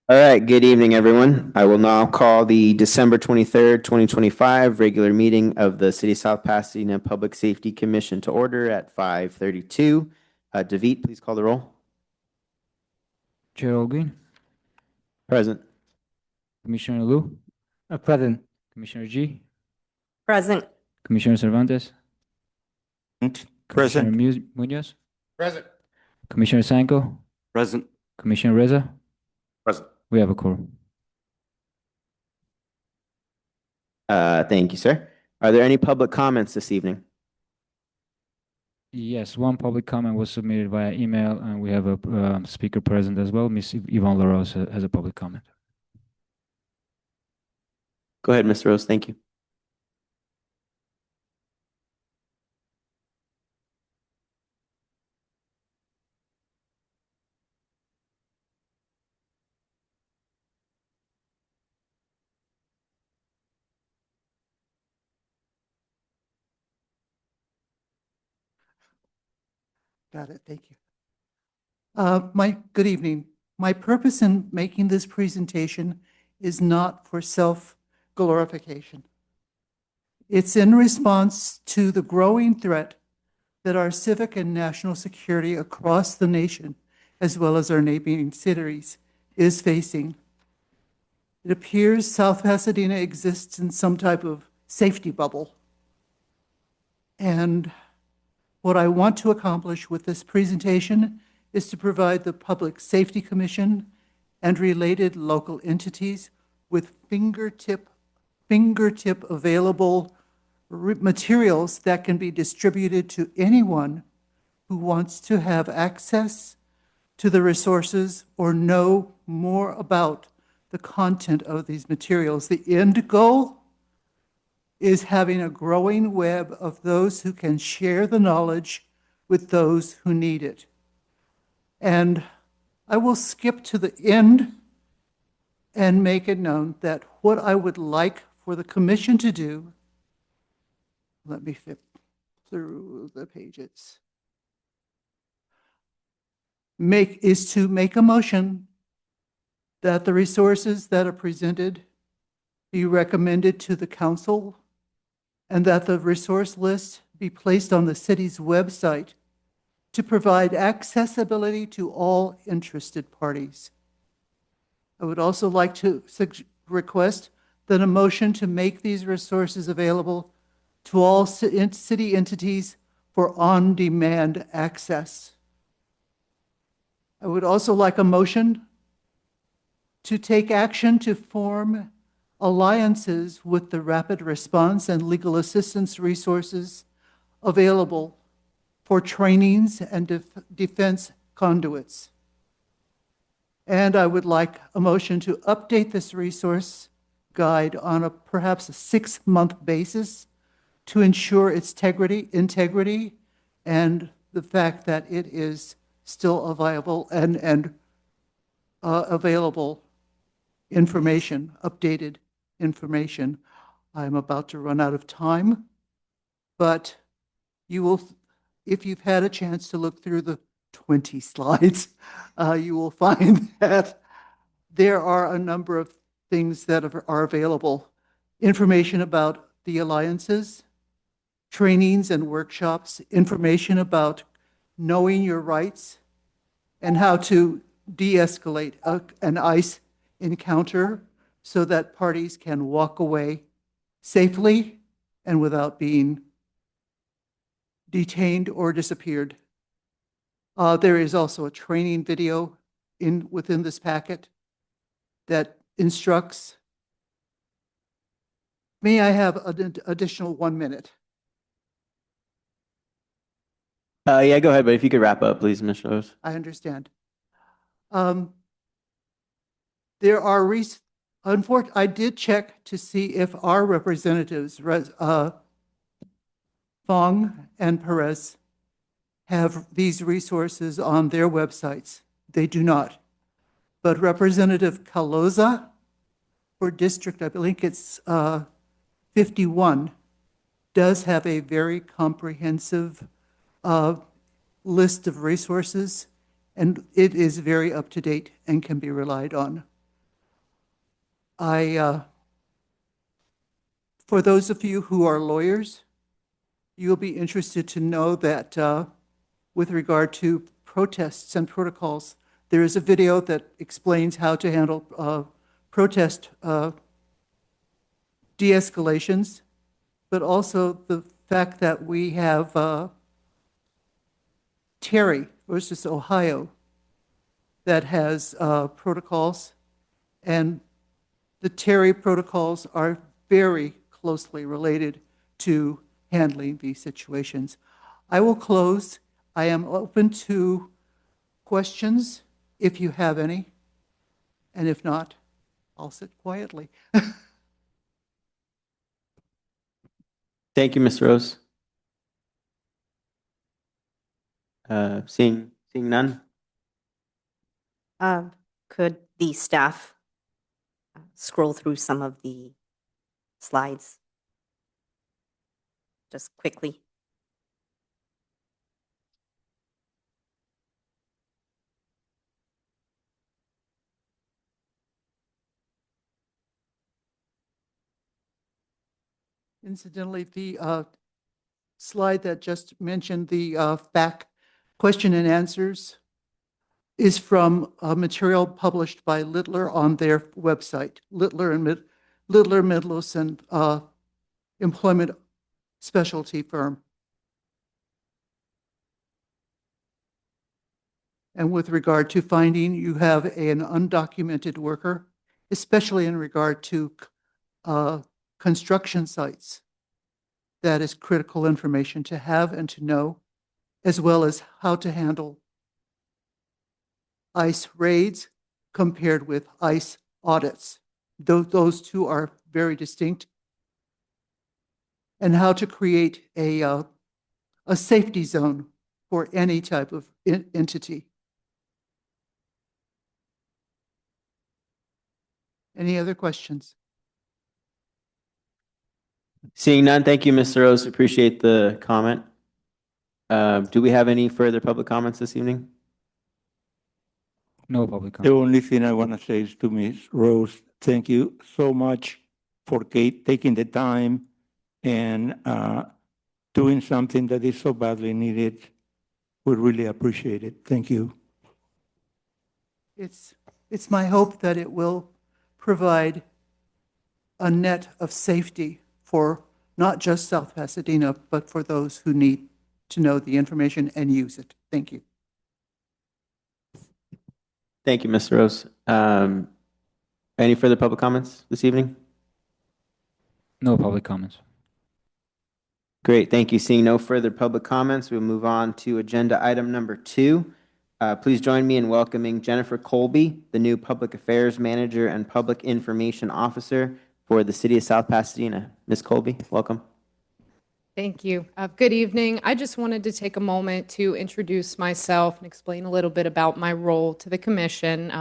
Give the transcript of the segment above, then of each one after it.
All right, good evening, everyone. I will now call the December 23rd, 2025 regular meeting of the City of South Pasadena Public Safety Commission to order at 5:32. David, please call the roll. Chair Olguin, Present. Commissioner Lu, Present. Commissioner G, Present. Commissioner Cervantes, Commissioner Present. Munoz, Present. Commissioner Sanko, Present. Commissioner Reza. Present. We have a quorum. Thank you, sir. Are there any public comments this evening? Yes, one public comment was submitted via email, and we have a speaker present as well. Ms. Yvonne LaRose has a public comment. Go ahead, Ms. Rose. Thank you. Got it. Thank you. Good evening. My purpose in making this presentation is not for self-glorification. It's in response to the growing threat that our civic and national security across the nation, as well as our neighboring cities, is facing. It appears South Pasadena exists in some type of safety bubble. And what I want to accomplish with this presentation is to provide the Public Safety Commission and related local entities with fingertip available materials that can be distributed to anyone who wants to have access to the resources or know more about the content of these materials. The end goal is having a growing web of those who can share the knowledge with those who need it. And I will skip to the end and make it known that what I would like for the commission to do, let me flip through the pages, is to make a motion that the resources that are presented be recommended to the council and that the resource list be placed on the city's website to provide accessibility to all interested parties. I would also like to request that a motion to make these resources available to all city entities for on-demand access. I would also like a motion to take action to form alliances with the rapid response and legal assistance resources available for trainings and defense conduits. And I would like a motion to update this resource guide on perhaps a 6-month basis to ensure its integrity and the fact that it is still available and available information, updated information. I'm about to run out of time, but you will, if you've had a chance to look through the 20 slides, you will find that there are a number of things that are available. Information about the alliances, trainings and workshops, information about knowing your rights and how to de-escalate an ICE encounter so that parties can walk away safely and without being detained or disappeared. There is also a training video within this packet that instructs. May I have an additional 1 minute? Yeah, go ahead, but if you could wrap up, please, Ms. Rose. I understand. There are I did check to see if our representatives, Fong and Perez, have these resources on their websites. They do not. But Representative Caloza for District, I believe it's 51, does have a very comprehensive list of resources, and it is very up to date and can be relied on. For those of you who are lawyers, you'll be interested to know that with regard to protests and protocols, there is a video that explains how to handle protest de-escalations, but also the fact that we have Terry versus Ohio that has protocols, and the Terry protocols are very closely related to handling these situations. I will close. I am open to questions if you have any, and if not, I'll sit quietly. Thank you, Ms. Rose. Seeing none? Could the staff scroll through some of the slides just quickly? Incidentally, the slide that just mentioned the back question and answers is from material published by Littler on their website. Littler Midlothian employment specialty firm. And with regard to finding, you have an undocumented worker, especially in regard to construction sites. That is critical information to have and to know, as well as how to handle ICE raids compared with ICE audits. Those two are very distinct. And how to create a safety zone for any type of entity. Any other questions? Seeing none, thank you, Mr. Rose. Appreciate the comment. Do we have any further public comments this evening? No public The comment. only thing I want to say is to Ms. Rose, thank you so much for taking the time and doing something that is so badly needed. We really appreciate it. Thank you. It's my hope that it will provide a net of safety for not just South Pasadena, but for those who need to know the information and use it. Thank you. Thank you, Mr. Rose. Any further public comments this evening? No public comments. Great, thank you. Seeing no further public comments, we'll move on to agenda item number 2. Please join me in welcoming Jennifer Colby, the new Public Affairs Manager and Public Information Officer for the City of South Pasadena. Ms. Colby, welcome. Thank you. Good evening. I just wanted to take a moment to introduce myself and explain a little bit about my role to the commission.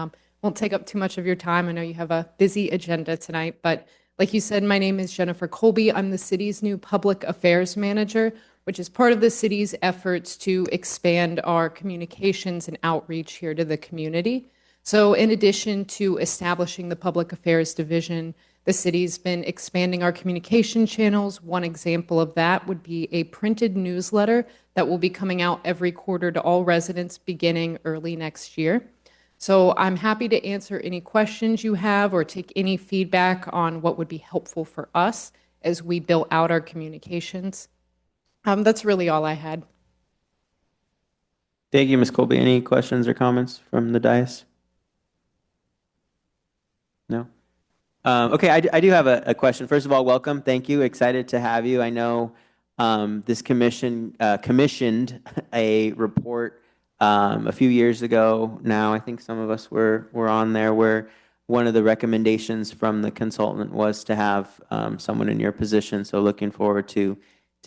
Won't take up too much of your time. I know you have a busy agenda tonight, but like you said, my name is Jennifer Colby. I'm the city's new Public Affairs Manager, which is part of the city's efforts to expand our communications and outreach here to the community. So in addition to establishing the Public Affairs Division, the city's been expanding our communication channels. One example of that would be a printed newsletter that will be coming out every quarter to all residents beginning early next year. So I'm happy to answer any questions you have or take any feedback on what would be helpful for us as we build out our communications. That's really all I had. Thank you, Ms. Colby. Any questions or comments from the dais? No? Okay, I do have a question. First of all, welcome. Thank you. Excited to have you. I know this commission commissioned a report a few years ago now. I think some of us were on there, where one of the recommendations from the consultant was to have someone in your position. So looking forward to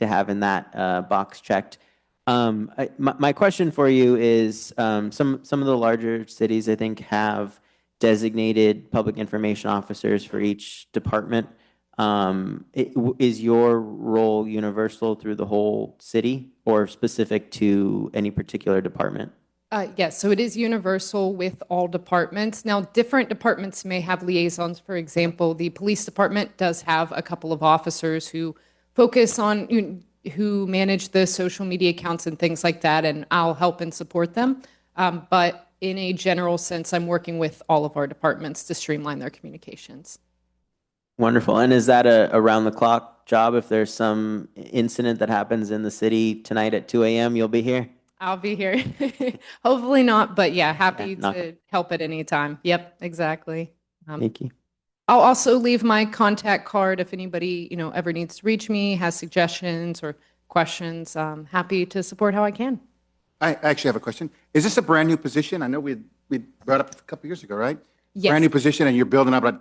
having that box checked. My question for you is some of the larger cities, I think, have designated public information officers for each department. Is your role universal through the whole city or specific to any particular department? Yes, so it is universal with all departments. Now, different departments may have liaisons. For example, the police department does have a couple of officers who focus on, who manage the social media accounts and things like that, and I'll help and support them. But in a general sense, I'm working with all of our departments to streamline their communications. Wonderful. And is that a around-the-clock job? If there's some incident that happens in the city tonight at 2 a.m., you'll be here? I'll be here. Hopefully not, but yeah, happy knock to help at any time. Yep, exactly. Thank you. I'll also leave my contact card if anybody, ever needs to reach me, has suggestions or questions. I'm happy to support how I can. I actually have a question. Is this a brand new position? I know we brought up a couple years ago, right? Yes. Brand new position, and you're building out a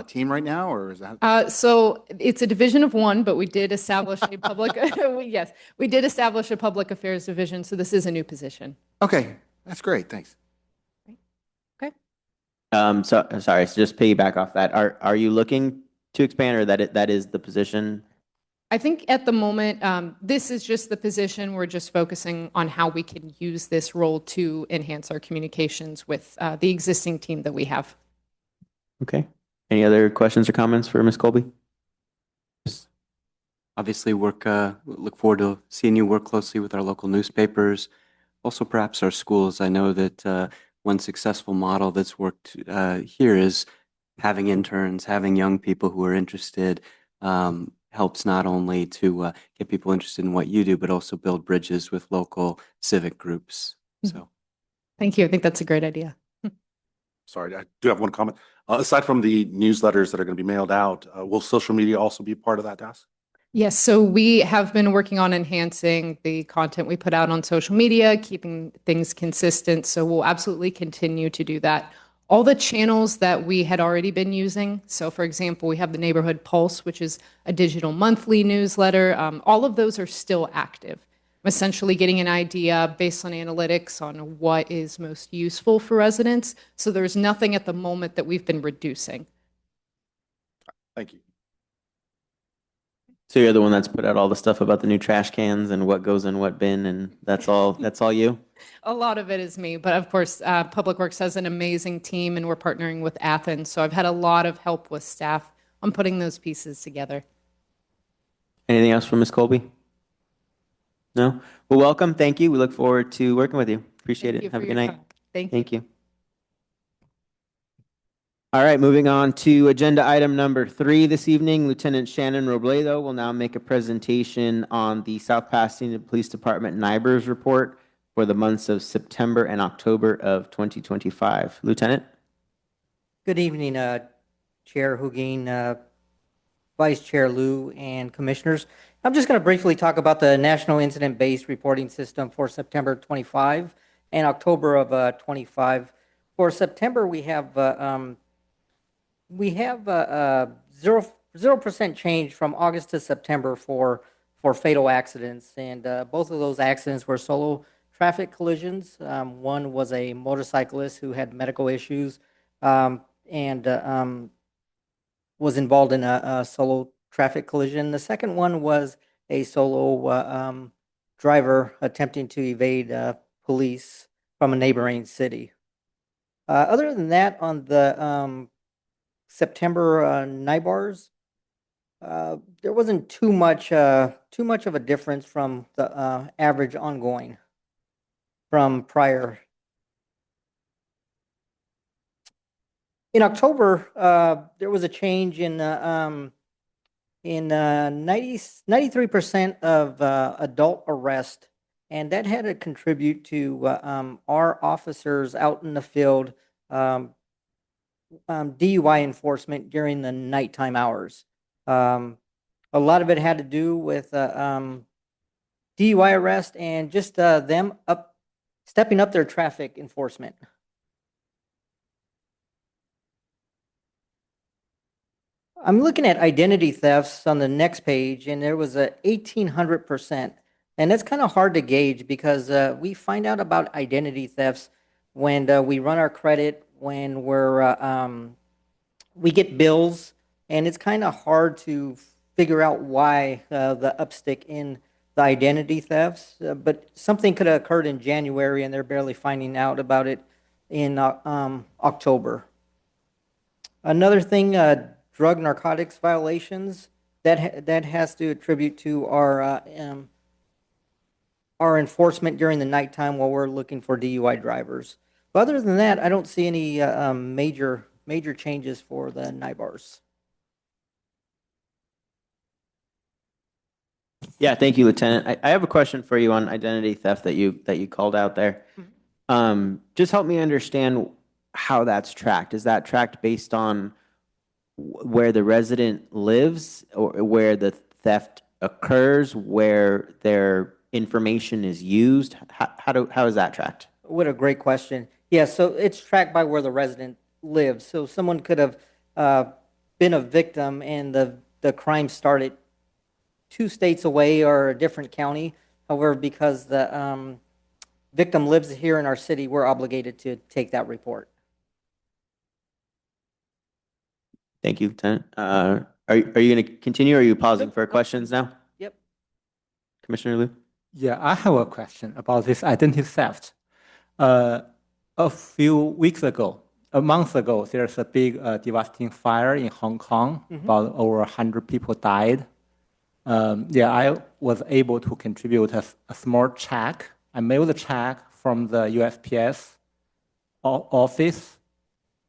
team right now, or is that? So it's a division of one, but we did establish a public, yes, we did establish a public affairs division. So this is a new position. Okay, that's great. Thanks. Okay. So sorry, so just piggyback off that. Are you looking to expand, or that is the position? I think at the moment, this is just the position. We're just focusing on how we can use this role to enhance our communications with the existing team that we have. Okay. Any other questions or comments for Ms. Colby? Obviously, look forward to seeing you work closely with our local newspapers, also perhaps our schools. I know that one successful model that's worked here is having interns, having young people who are interested, helps not only to get people interested in what you do, but also build bridges with local civic groups. So, Thank you. I think that's a great idea. Sorry, I do have one comment. Aside from the newsletters that are going to be mailed out, will social media also be part of that task? Yes, so we have been working on enhancing the content we put out on social media, keeping things consistent. So we'll absolutely continue to do that. All the channels that we had already been using, so for example, we have the Neighborhood Pulse, which is a digital monthly newsletter. All of those are still active. I'm essentially getting an idea based on analytics on what is most useful for residents. So there's nothing at the moment that we've been reducing. Thank you. So you're the one that's put out all the stuff about the new trash cans and what goes in what bin, and that's all you? A lot of it is me, but of course, Public Works has an amazing team, and we're partnering with Athens. So I've had a lot of help with staff on putting those pieces together. Anything else from Ms. Colby? No? Well, welcome. Thank you. We look forward to working with you. Appreciate Thank it. you Have a for good your night. time. Thank you. Thank you. All right, moving on to agenda item number 3 this evening. Lieutenant Shannon Robledo will now make a presentation on the South Pasadena Police Department NIBRS report for the months of September and October of 2025. Lieutenant? Good evening, Chair Huguin, Vice Chair Liu, and Commissioners. I'm just going to briefly talk about the National Incident-Based Reporting System for September 25 and October of 25. For September, we have 0% change from August to September for fatal accidents, and both of those accidents were solo traffic collisions. One was a motorcyclist who had medical issues and was involved in a solo traffic collision. The second one was a solo driver attempting to evade police from a neighboring city. Other than that, on the September NIBRs, there wasn't too much of a difference from the average ongoing from prior. In October, there was a change in 93% of adult arrest, and that had to contribute to our officers out in the field DUI enforcement during the nighttime hours. A lot of it had to do with DUI arrest and just them stepping up their traffic enforcement. I'm looking at identity thefts on the next page, and there was a 1,800%. And that's kind of hard to gauge because we find out about identity thefts when we run our credit, when we get bills, and it's kind of hard to figure out why the upstick in the identity thefts, but something could have occurred in January and they're barely finding out about it in October. Another thing, drug narcotics violations, that has to attribute to our enforcement during the nighttime while we're looking for DUI drivers. But other than that, I don't see any major changes for the night bars. Yeah, thank you, Lieutenant. I have a question for you on identity theft that you called out there. Just help me understand how that's tracked. Is that tracked based on where the resident lives or where the theft occurs, where their information is used? How is that tracked? What a great question. Yeah, so it's tracked by where the resident lives. So someone could have been a victim and the crime started 2 states away or a different county. However, because the victim lives here in our city, we're obligated to take that report. Thank you, Lieutenant. Are you going to continue or are you pausing for questions now? Yep. Commissioner Liu? Yeah, I have a question about this identity theft. A few weeks ago, a month ago, there's a big devastating fire in Hong Kong. About over 100 people died. Yeah, I was able to contribute a small check. I mailed the check from the USPS office,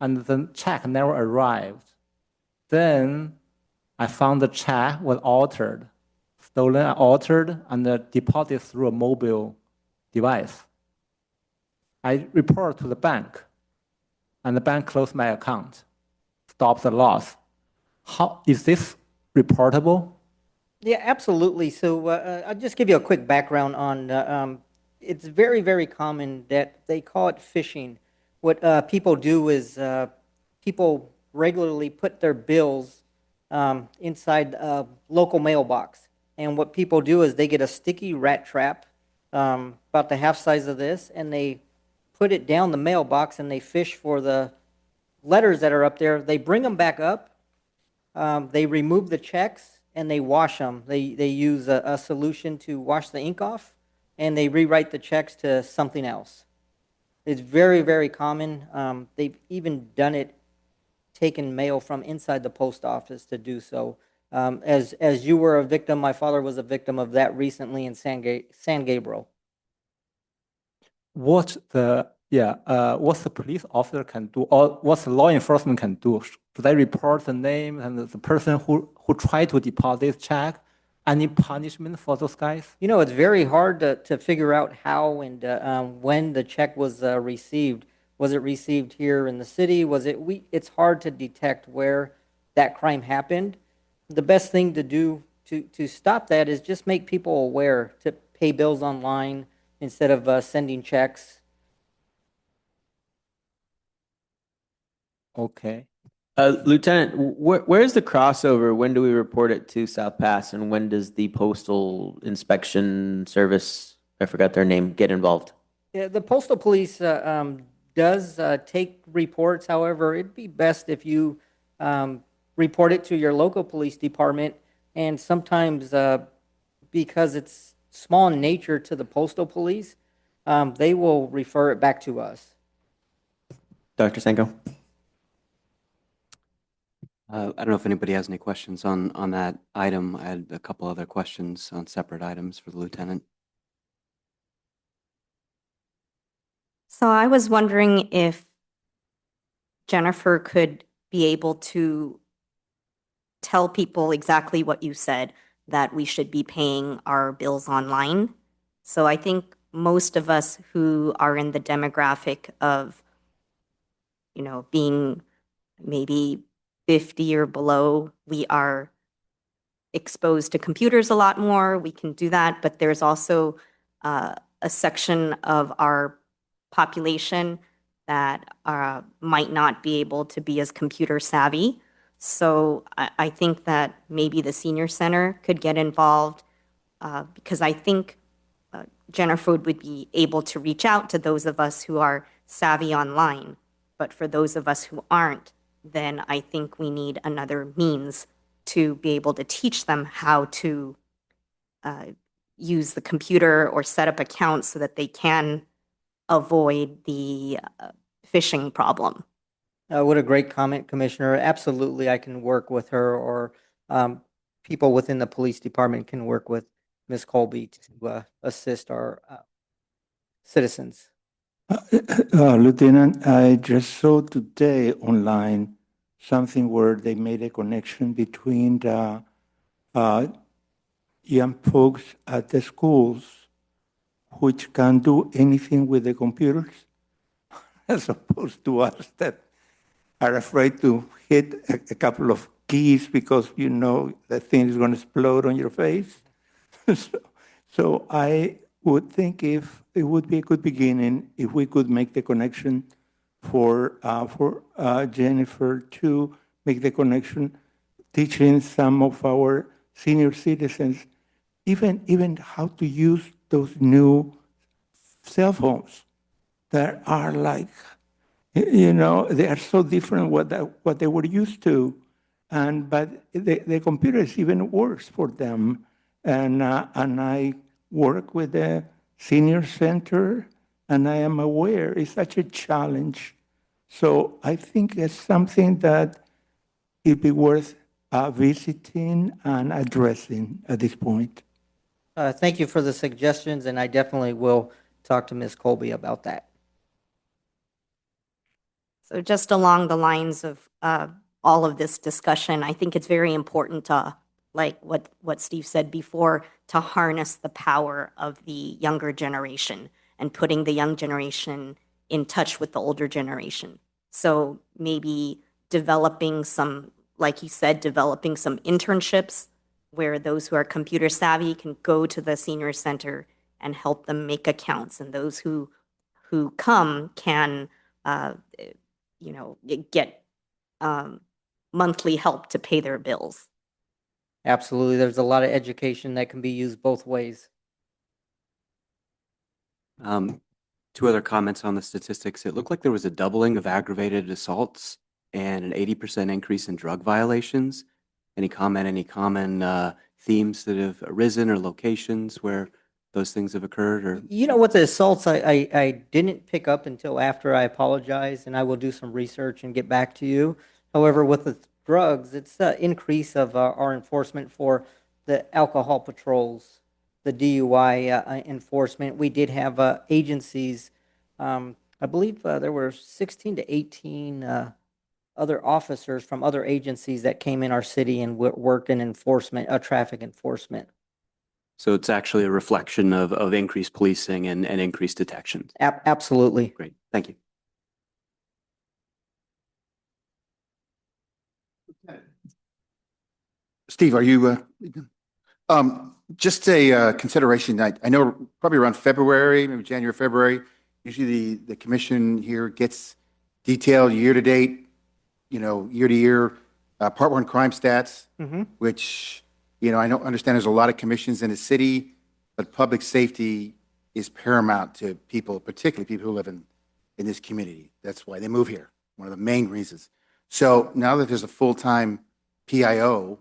and the check never arrived. Then I found the check was altered, stolen, altered, and deposited through a mobile device. I report to the bank, and the bank closed my account, stopped the loss. How is this reportable? Yeah, absolutely. So I'll just give you a quick background on it's very, very common that they call it phishing. What people do is people regularly put their bills inside a local mailbox. And what people do is they get a sticky rat trap about the half size of this, and they put it down the mailbox and they fish for the letters that are up there. They bring them back up. They remove the checks and they wash them. They use a solution to wash the ink off, and they rewrite the checks to something else. It's very, very common. They've even done it, taken mail from inside the post office to do so. As you were a victim, my father was a victim of that recently in San Gabriel. What the police officer can do, or what the law enforcement can do? Should they report the name and the person who tried to deposit check? Any punishment for those guys? You know, it's very hard to figure out how and when the check was received. Was it received here in the city? It's hard to detect where that crime happened. The best thing to do to stop that is just make people aware to pay bills online instead of sending checks. Okay. Lieutenant, where's the crossover? When do we report it to South Pass, and when does the Postal Inspection Service, I forgot their name, get involved? Yeah, the postal police does take reports. However, it'd be best if you report it to your local police department, and sometimes because it's small in nature to the postal police, they will refer it back to us. Dr. Senko? I don't know if anybody has any questions on that item. I had a couple other questions on separate items for the lieutenant. So I was wondering if Jennifer could be able to tell people exactly what you said, that we should be paying our bills online. So I think most of us who are in the demographic of, being maybe 50 or below, we are exposed to computers a lot more. We can do that, but there's also a section of our population that might not be able to be as computer savvy. So I think that maybe the senior center could get involved because I think Jennifer would be able to reach out to those of us who are savvy online. But for those of us who aren't, then I think we need another means to be able to teach them how to use the computer or set up accounts so that they can avoid the phishing problem. What a great comment, Commissioner. Absolutely, I can work with her, or people within the police department can work with Ms. Colby to assist our citizens. Lieutenant, I just saw today online something where they made a connection between the young folks at the schools which can do anything with the computers, as opposed to us that are afraid to hit a couple of keys because you know the thing is going to explode on your face. so, so I would think if it would be a good beginning if we could make the connection for Jennifer to make the connection, teaching some of our senior citizens even how to use those new cell phones that are like, you know, they are so different what they were used to, but the computer is even worse for them. And I work with the senior center, and I am aware it's such a challenge. So I think it's something that it'd be worth visiting and addressing at this point. Thank you for the suggestions, and I definitely will talk to Ms. Colby about that. So just along the lines of all of this discussion, I think it's very important to, like what Steve said before, to harness the power of the younger generation and putting the young generation in touch with the older generation. So maybe developing some, like you said, developing some internships where those who are computer savvy can go to the senior center and help them make accounts, and those who come can get monthly help to pay their bills. Absolutely. There's a lot of education that can be used both ways. Two other comments on the statistics. It looked like there was a doubling of aggravated assaults and an 80% increase in drug violations. Any comment, any common themes that have arisen or locations where those things have occurred? Or You know what, the assaults I didn't pick up until after I apologized, and I will do some research and get back to you. However, with the drugs, it's the increase of our enforcement for the alcohol patrols, the DUI enforcement. We did have agencies, I believe there were 16 to 18 other officers from other agencies that came in our city and worked in enforcement, traffic enforcement. so it's actually a reflection of increased policing and increased detections. Absolutely. Great, thank you. Steve, are you, just a consideration, I know probably around February, maybe January, February, usually the commission here gets detailed year-to-date, year-to-year, Part 1 crime stats, which, I don't understand there's a lot of commissions in the city, but public safety is paramount to people, particularly people who live in this community. That's why they move here, one of the main reasons. So now that there's a full-time PIO,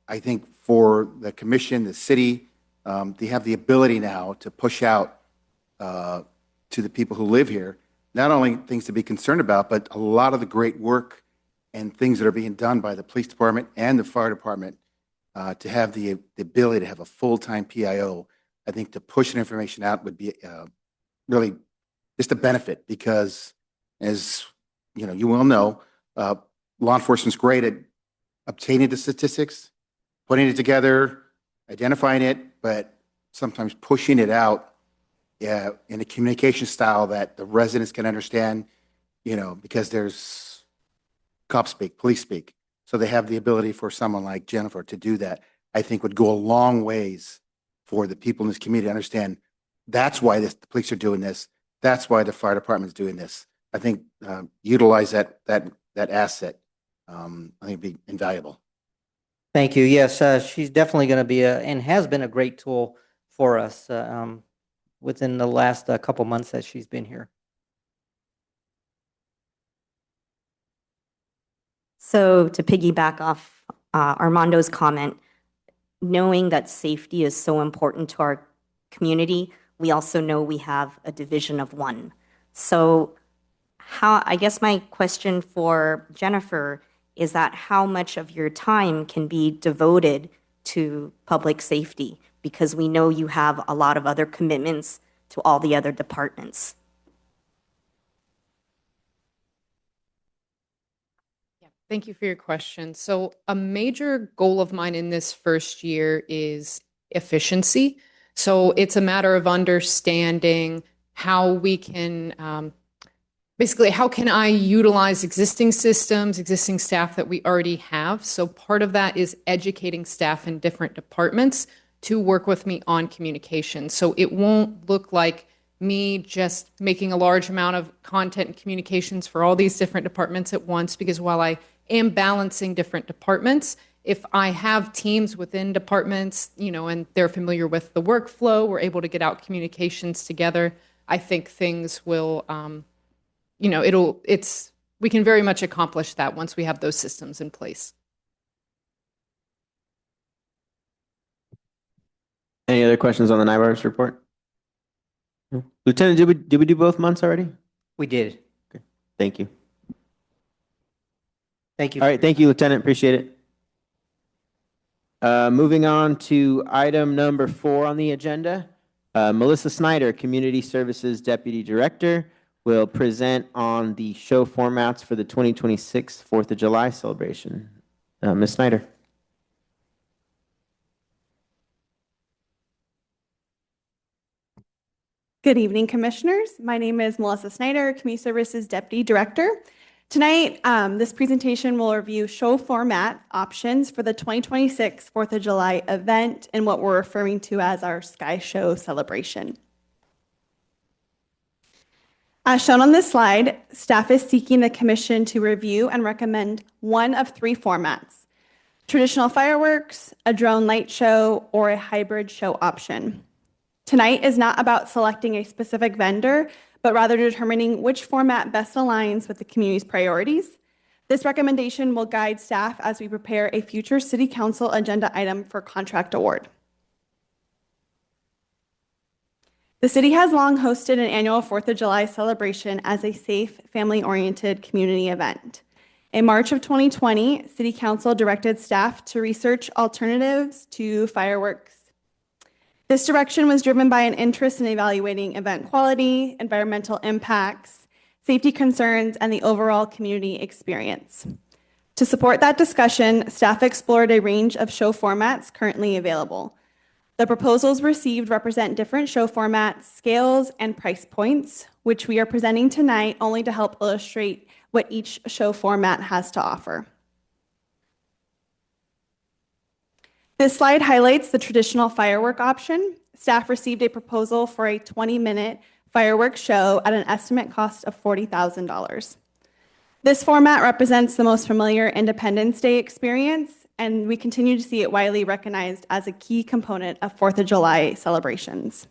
I think for the commission, the city, they have the ability now to push out to the people who live here, not only things to be concerned about, but a lot of the great work and things that are being done by the police department and the fire department to have the ability to have a full-time PIO. I think to push that information out would be really just a benefit because, as you well know, law enforcement's great at obtaining the statistics, putting it together, identifying it, but sometimes pushing it out in a communication style that the residents can understand, because there's cop speak, police speak. So they have the ability for someone like Jennifer to do that. I think would go a long ways for the people in this community to understand that's why the police are doing this. That's why the fire department is doing this. I think utilize that asset. I think it'd be invaluable. Thank you. Yes, she's definitely going to be and has been a great tool for us within the last couple months that she's been here. So to piggyback off Armando's comment, knowing that safety is so important to our community, we also know we have a division of one. So I guess my question for Jennifer is that how much of your time can be devoted to public safety? Because we know you have a lot of other commitments to all the other departments. Thank you for your question. So, a major goal of mine in this first year is efficiency. So, it's a matter of understanding how we can basically, how can I utilize existing systems, existing staff that we already have? So, part of that is educating staff in different departments to work with me on communication. So, it won't look like me just making a large amount of content and communications for all these different departments at once, because while I am balancing different departments, if I have teams within departments, and they're familiar with the workflow, we're able to get out communications together, I think things will, we can very much accomplish that once we have those systems in place. Any other questions on the NIBARS report? No. Lieutenant, did we do both months already? We did. Okay. Thank you. Thank you. All right, thank you, Lieutenant. Appreciate it. Moving on to item number 4 on the agenda. Melissa Snyder, Community Services Deputy Director, will present on the show formats for the 2026 4th of July celebration. Ms. Snyder. Good evening, Commissioners. My name is Melissa Snyder, Community Services Deputy Director. Tonight, this presentation will review show format options for the 2026 4th of July event and what we're referring to as our Sky Show celebration. As shown on this slide, staff is seeking the Commission to review and recommend one of 3 formats: traditional fireworks, a drone light show, or a hybrid show option. Tonight is not about selecting a specific vendor, but rather determining which format best aligns with the community's priorities. This recommendation will guide staff as we prepare a future City Council agenda item for contract award. The city has long hosted an annual 4th of July celebration as a safe, family-oriented community event. In March of 2020, City Council directed staff to research alternatives to fireworks. This direction was driven by an interest in evaluating event quality, environmental impacts, safety concerns, and the overall community experience. To support that discussion, staff explored a range of show formats currently available. The proposals received represent different show formats, scales, and price points, which we are presenting tonight only to help illustrate what each show format has to offer. This slide highlights the traditional firework option. Staff received a proposal for a 20-minute fireworks show at an estimate cost of $40,000. This format represents the most familiar Independence Day experience, and we continue to see it widely recognized as a key component of 4th of July celebrations.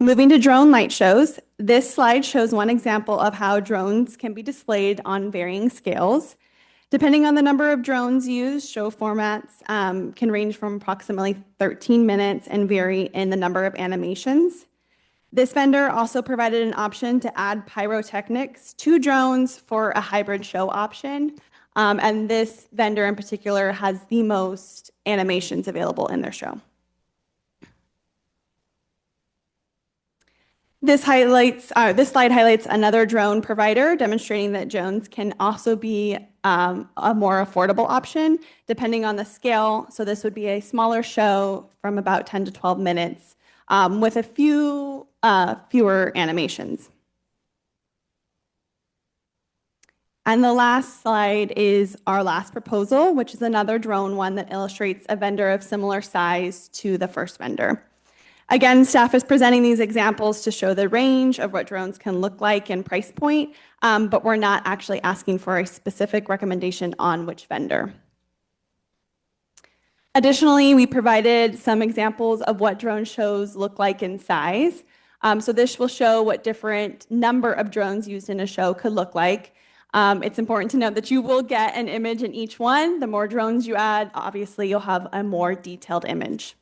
Moving to drone light shows, this slide shows one example of how drones can be displayed on varying scales. Depending on the number of drones used, show formats can range from approximately 13 minutes and vary in the number of animations. This vendor also provided an option to add pyrotechnics to drones for a hybrid show option. And this vendor in particular has the most animations available in their show. This slide highlights another drone provider, demonstrating that drones can also be a more affordable option depending on the scale. So this would be a smaller show from about 10 to 12 minutes with a few fewer animations. And the last slide is our last proposal, which is another drone one that illustrates a vendor of similar size to the first vendor. Again, staff is presenting these examples to show the range of what drones can look like and price point, but we're not actually asking for a specific recommendation on which vendor. Additionally, we provided some examples of what drone shows look like in size. So this will show what different number of drones used in a show could look like. It's important to note that you will get an image in each one. The more drones you add, obviously you'll have a more detailed image.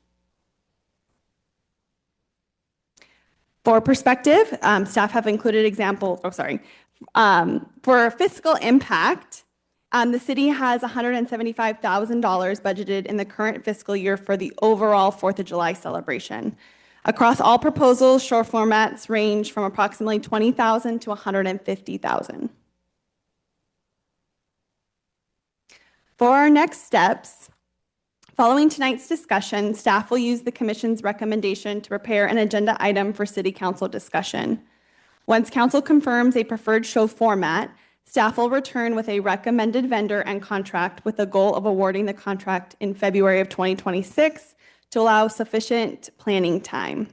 For perspective, staff have included examples, for fiscal impact, the city has $175,000 budgeted in the current fiscal year for the overall 4th of July celebration. Across all proposals, show formats range from approximately $20,000 to $150,000. For our next steps, following tonight's discussion, staff will use the Commission's recommendation to prepare an agenda item for City Council discussion. Once Council confirms a preferred show format, staff will return with a recommended vendor and contract with the goal of awarding the contract in February of 2026 to allow sufficient planning time.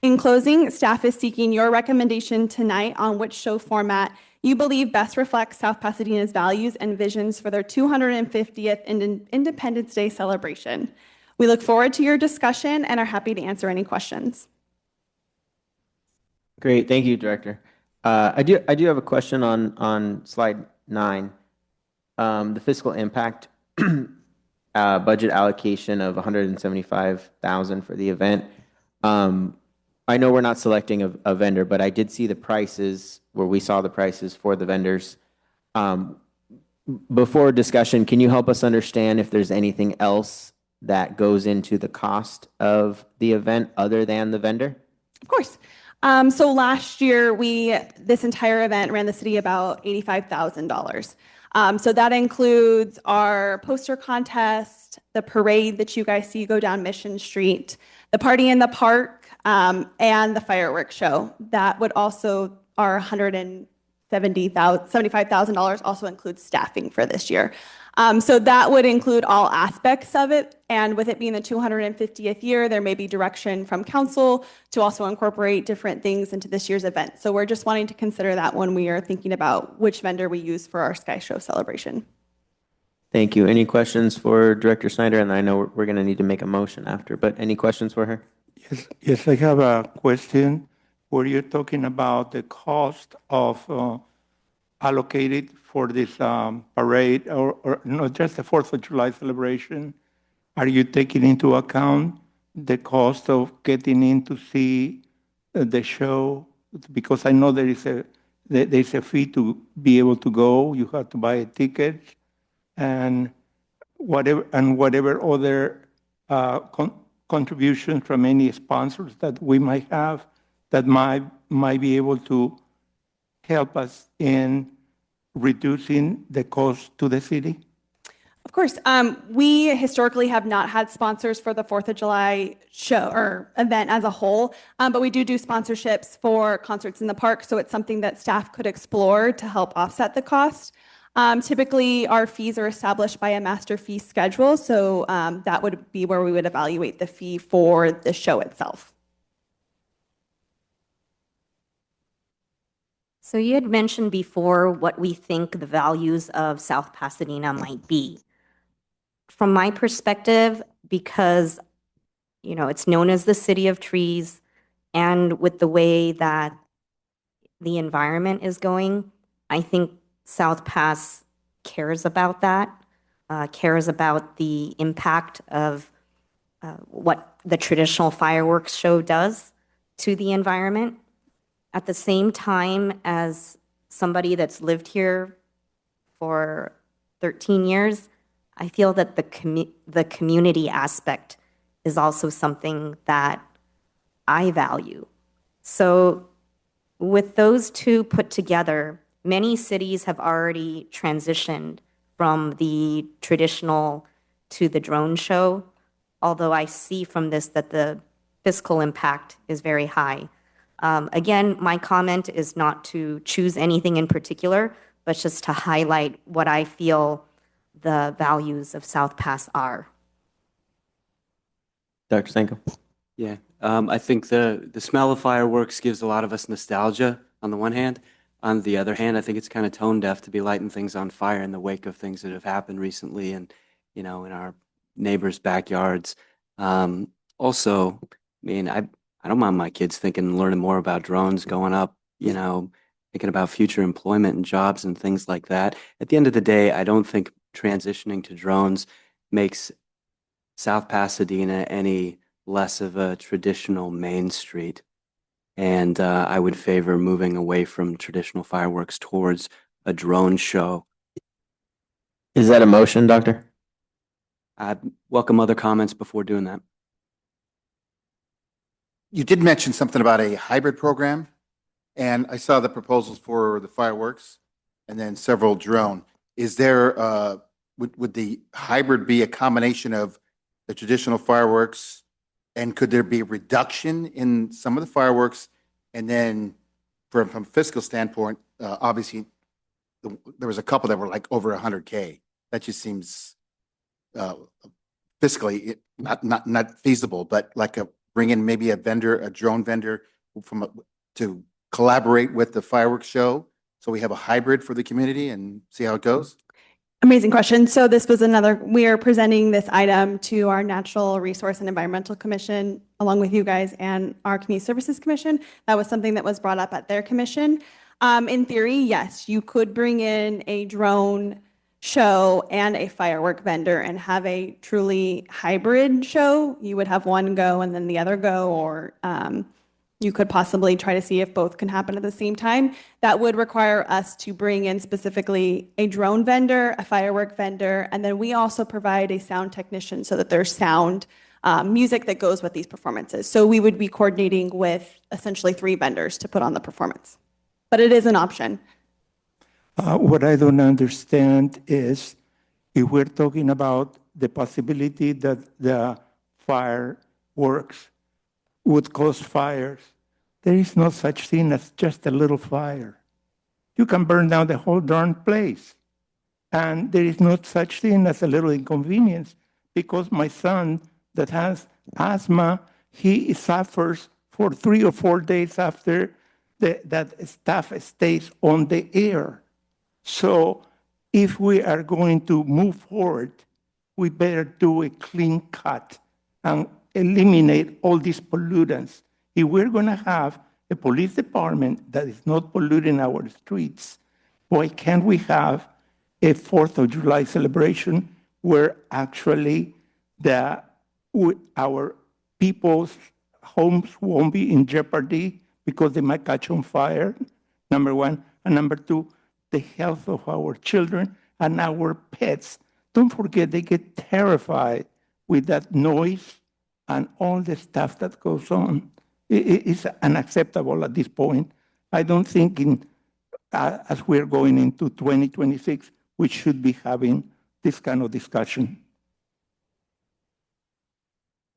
In closing, staff is seeking your recommendation tonight on which show format you believe best reflects South Pasadena's values and visions for their 250th Independence Day celebration. We look forward to your discussion and are happy to answer any questions. Great, thank you, Director. I do have a question on slide 9. The fiscal impact budget allocation of $175,000 for the event. I know we're not selecting a vendor, but I did see the prices where we saw the prices for the vendors. Before discussion, can you help us understand if there's anything else that goes into the cost of the event other than the vendor? Of course. So last year, this entire event ran the city about $85,000. So that includes our poster contest, the parade that you guys see go down Mission Street, the party in the park, and the fireworks show. That would also, our $175,000 also includes staffing for this year. So that would include all aspects of it. And with it being the 250th year, there may be direction from council to also incorporate different things into this year's event. So we're just wanting to consider that when we are thinking about which vendor we use for our Sky Show celebration. Thank you. Any questions for Director Snyder? And I know we're going to need to make a motion after, but any questions for her? Yes, I have a question where you're talking about the cost of allocated for this parade or not just the 4th of July celebration. Are you taking into account the cost of getting in to see the show? Because I know there's a fee to be able to go. You have to buy a ticket and whatever other contributions from any sponsors that we might have that might be able to help us in reducing the cost to the city? Of course. We historically have not had sponsors for the 4th of July show or event as a whole, but we do sponsorships for concerts in the park, so it's something that staff could explore to help offset the cost. Typically, our fees are established by a master fee schedule, so that would be where we would evaluate the fee for the show itself. So you had mentioned before what we think the values of South Pasadena might be. From my perspective, because, it's known as the city of trees, and with the way that the environment is going, I think South Pass cares about that, cares about the impact of what the traditional fireworks show does to the environment. At the same time, as somebody that's lived here for 13 years, I feel that the community aspect is also something that I value. So with those two put together, many cities have already transitioned from the traditional to the drone show, although I see from this that the fiscal impact is very high. Again, my comment is not to choose anything in particular, but just to highlight what I feel the values of South Pass are. Dr. Stanko? Yeah, I think the smell of fireworks gives a lot of us nostalgia on the one hand. On the other hand, I think it's kind of tone deaf to be lighting things on fire in the wake of things that have happened recently and, in our neighbors' backyards. Also, I mean, I don't mind my kids thinking and learning more about drones, going up, thinking about future employment and jobs and things like that. At the end of the day, I don't think transitioning to drones makes South Pasadena any less of a traditional Main Street. And I would favor moving away from traditional fireworks towards a drone show. Is that a motion, Doctor? I welcome other comments before doing that. You did mention something about a hybrid program, and I saw the proposals for the fireworks and then several drone. Is there, would the hybrid be a combination of the traditional fireworks? And could there be a reduction in some of the fireworks? And then from a fiscal standpoint, obviously, there was a couple that were like over 100K. That just seems fiscally not feasible, but like bring in maybe a vendor, a drone vendor to collaborate with the fireworks show. So we have a hybrid for the community and see how it goes. Amazing question. So this was we are presenting this item to our Natural Resource and Environmental Commission, along with you guys and our Community Services Commission. That was something that was brought up at their commission. In theory, yes, you could bring in a drone show and a firework vendor and have a truly hybrid show. You would have one go and then the other go, or you could possibly try to see if both can happen at the same time. That would require us to bring in specifically a drone vendor, a firework vendor, and then we also provide a sound technician so that there's sound music that goes with these performances. So we would be coordinating with essentially 3 vendors to put on the performance. But it is an option. What I don't understand is if we're talking about the possibility that the fireworks would cause fires, there is no such thing as just a little fire. You can burn down the whole darn place. And there is no such thing as a little inconvenience, because my son that has asthma, he suffers for 3 or 4 days after that stuff stays on the air. So if we are going to move forward, we better do a clean cut and eliminate all these pollutants. If we're going to have a police department that is not polluting our streets, why can't we have a 4th of July celebration where actually our people's homes won't be in jeopardy because they might catch on fire, number one. And number two, the health of our children and our pets. Don't forget, they get terrified with that noise and all the stuff that goes on. It's unacceptable at this point. I don't think as we're going into 2026, we should be having this kind of discussion.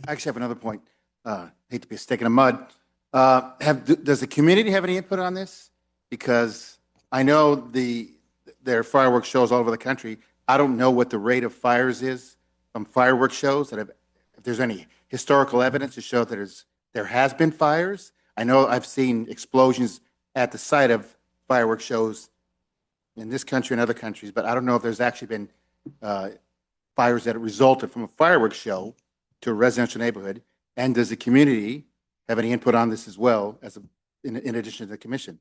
I actually have another point. Hate to be a stick in the mud. Does the community have any input on this? Because I know there are fireworks shows all over the country. I don't know what the rate of fires is from fireworks shows. If there's any historical evidence to show that there has been fires. I know I've seen explosions at the site of fireworks shows in this country and other countries, but I don't know if there's actually been fires that resulted from a fireworks show to a residential neighborhood. And does the community have any input on this as well, in addition to the commission?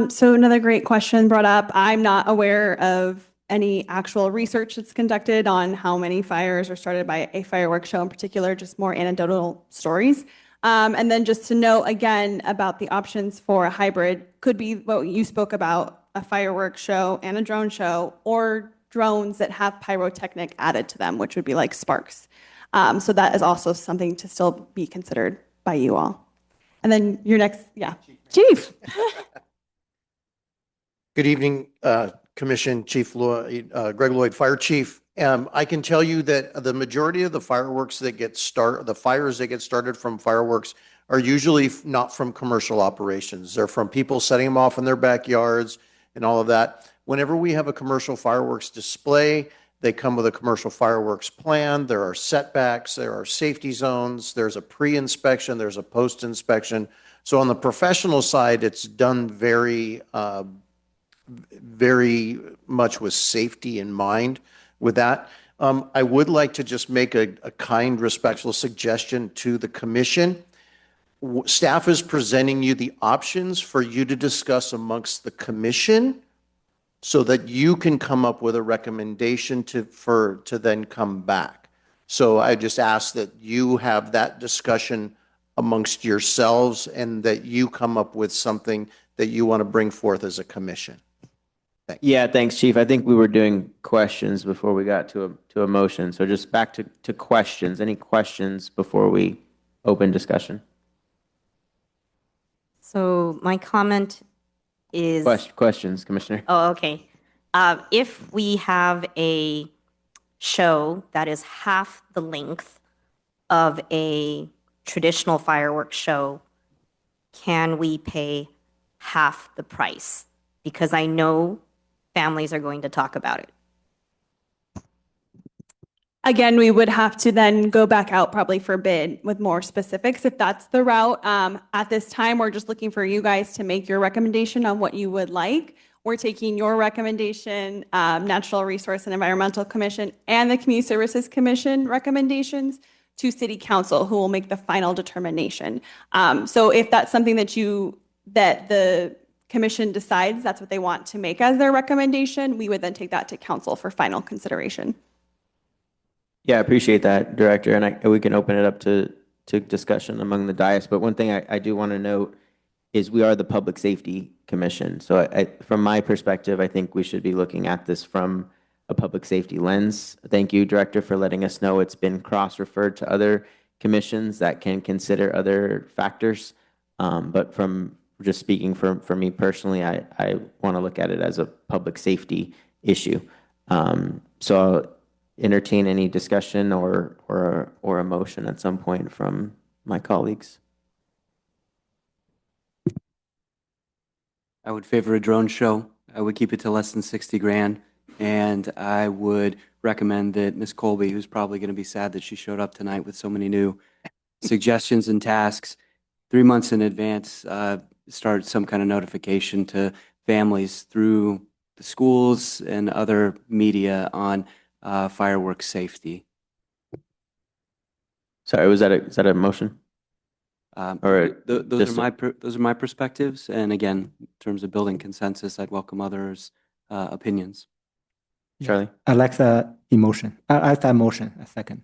So another great question brought up. I'm not aware of any actual research that's conducted on how many fires are started by a fireworks show in particular, just more anecdotal stories. And then just to note again about the options for a hybrid could be what you spoke about, a fireworks show and a drone show, or drones that have pyrotechnic added to them, which would be like sparks. So that is also something to still be considered by you all. And then your next, yeah, Chief. Good evening, Commission, Chief Lloyd, Greg Lloyd, Fire Chief. I can tell you that the majority of the fires that get started from fireworks are usually not from commercial operations. They're from people setting them off in their backyards and all of that. Whenever we have a commercial fireworks display, they come with a commercial fireworks plan. There are setbacks, there are safety zones, there's a pre-inspection, there's a post-inspection. So on the professional side, it's done very much with safety in mind with that. I would like to just make a kind, respectful suggestion to the commission. staff is presenting you the options for you to discuss amongst the commission so that you can come up with a recommendation to then come back. So I just ask that you have that discussion amongst yourselves and that you come up with something that you want to bring forth as a commission. Yeah, thanks, Chief. I think we were doing questions before we got to a motion. So just back to questions. Any questions before we open discussion? So my comment is. Questions, Commissioner? Oh, okay. If we have a show that is half the length of a traditional fireworks show, can we pay half the price? Because I know families are going to talk about it. Again, we would have to then go back out probably for bid with more specifics if that's the route. At this time, we're just looking for you guys to make your recommendation on what you would like. We're taking your recommendation, Natural Resource and Environmental Commission and the Community Services Commission recommendations to City Council, who will make the final determination. So if that's something that the commission decides that's what they want to make as their recommendation, we would then take that to council for final consideration. Yeah, I appreciate that, Director, and we can open it up to discussion among the dais. But one thing I do want to note is we are the Public Safety Commission. So from my perspective, I think we should be looking at this from a public safety lens. Thank you, Director, for letting us know it's been cross-referred to other commissions that can consider other factors. But from just speaking for me personally, I want to look at it as a public safety issue. So I'll entertain any discussion or a motion at some point from my colleagues. I would favor a drone show. I would keep it to less than 60 grand. And I would recommend that Ms. Colby, who's probably going to be sad that she showed up tonight with so many new suggestions and tasks, 3 months in advance, start some kind of notification to families through the schools and other media on fireworks safety. Sorry, is that a motion? Or Those are my perspectives. And again, in terms of building consensus, I'd welcome others' opinions. Charlie? I like the emotion. I like that motion, a second.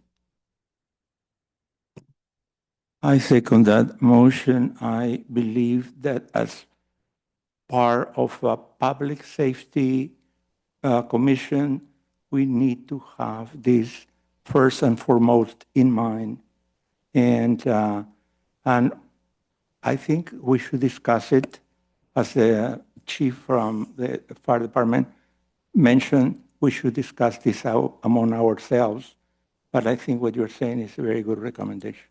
I second that motion. I believe that as part of a public safety commission, we need to have this first and foremost in mind. And I think we should discuss it, as the chief from the fire department mentioned. We should discuss this out among ourselves. But I think what you're saying is a very good recommendation.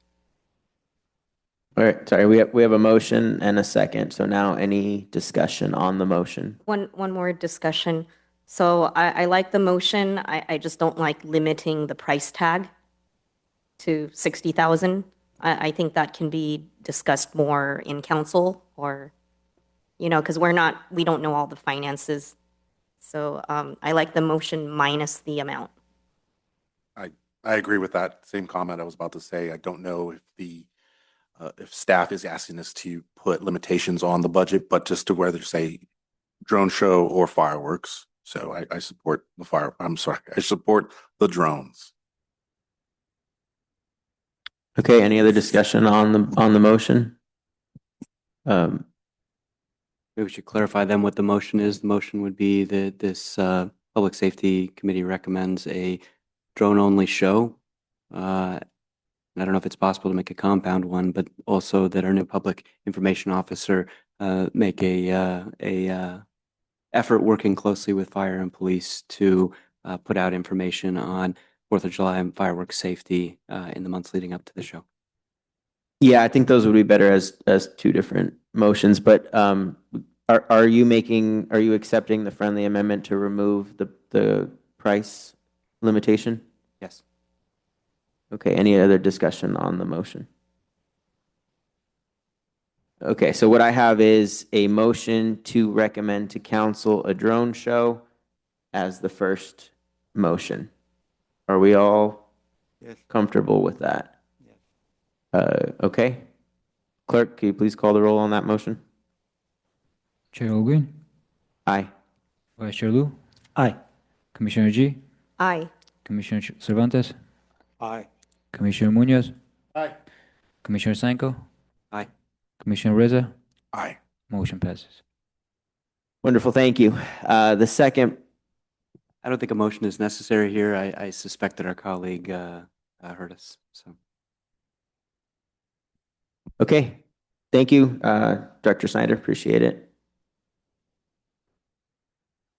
All right, sorry, we have a motion and a second. So now any discussion on the motion? One more discussion. So I like the motion. I just don't like limiting the price tag to 60,000. I think that can be discussed more in council, or, because we don't know all the finances. So I like the motion minus the amount. I agree with that same comment I was about to say. I don't know if staff is asking us to put limitations on the budget, but just to whether say drone show or fireworks. So I support I support the drones. Okay, any other discussion on the motion? Maybe we should clarify then what the motion is. The motion would be that this Public Safety Committee recommends a drone-only show. I don't know if it's possible to make a compound one, but also that our new public information officer make a effort working closely with fire and police to put out information on 4th of July and fireworks safety in the months leading up to the show. Yeah, I think those would be better as two different motions. But are you accepting the friendly amendment to remove the price limitation? Yes. Okay, any other discussion on the motion? Okay, so what I have is a motion to recommend to council a drone show as the first motion. Are we all Yes. comfortable with that? Yes. Okay. Clerk, can you please call the roll on that motion? Chair Holguin, Aye. Vice Chair Lu, Aye. Commissioner G, Aye. Commissioner Cervantes, Aye. Commissioner Munoz, Aye. Commissioner Sanko, Aye. Commissioner Reza. Aye. Motion passes. Wonderful, thank you. The second, I don't think a motion is necessary here. I suspect that our colleague heard us. So okay, thank you, Director Snyder, appreciate it.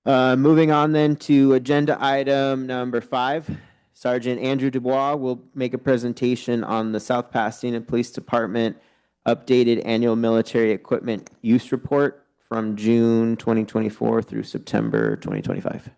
Moving on then to agenda item number 5. Sergeant Andrew Dubois will make a presentation on the South Pasadena Police Department updated annual military equipment use report from June 2024 through September 2025.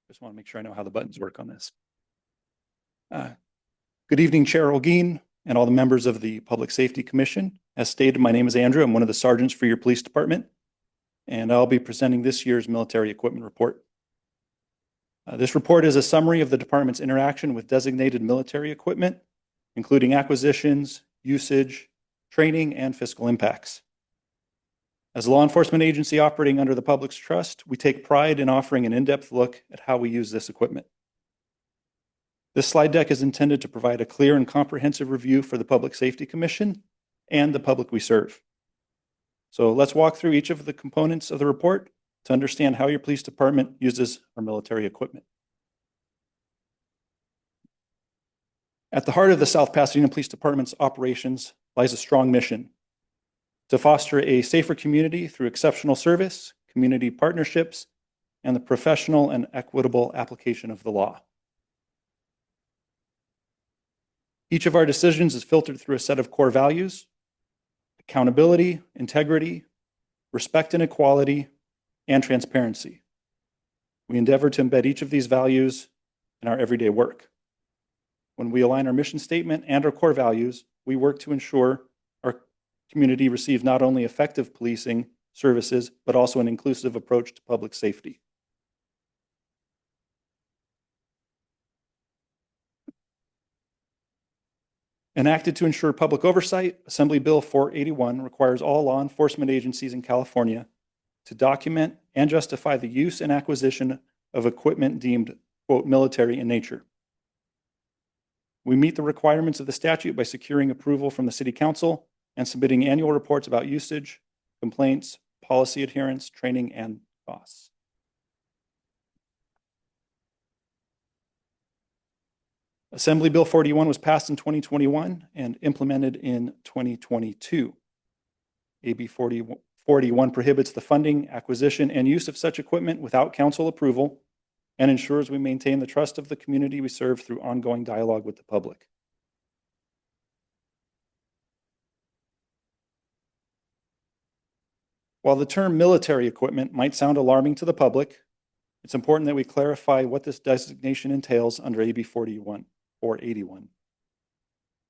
Just want to make sure I know how the buttons work on this. Good evening, Chair Holguin and all the members of the Public Safety Commission. As stated, my name is Andrew. I'm one of the sergeants for your police department, and I'll be presenting this year's military equipment report. This report is a summary of the department's interaction with designated military equipment, including acquisitions, usage, training, and fiscal impacts. As a law enforcement agency operating under the public's trust, we take pride in offering an in-depth look at how we use this equipment. This slide deck is intended to provide a clear and comprehensive review for the Public Safety Commission and the public we serve. So let's walk through each of the components of the report to understand how your police department uses our military equipment. At the heart of the South Pasadena Police Department's operations lies a strong mission to foster a safer community through exceptional service, community partnerships, and the professional and equitable application of the law. Each of our decisions is filtered through a set of core values: accountability, integrity, respect and equality, and transparency. We endeavor to embed each of these values in our everyday work. When we align our mission statement and our core values, we work to ensure our community receives not only effective policing services, but also an inclusive approach to public safety. Enacted to ensure public oversight, Assembly Bill 481 requires all law enforcement agencies in California to document and justify the use and acquisition of equipment deemed, quote, military in nature. We meet the requirements of the statute by securing approval from the City Council and submitting annual reports about usage, complaints, policy adherence, training, and costs. Assembly Bill 41 was passed in 2021 and implemented in 2022. AB 41 prohibits the funding, acquisition, and use of such equipment without council approval and ensures we maintain the trust of the community we serve through ongoing dialogue with the public. While the term military equipment might sound alarming to the public, it's important that we clarify what this designation entails under AB 41 or 81.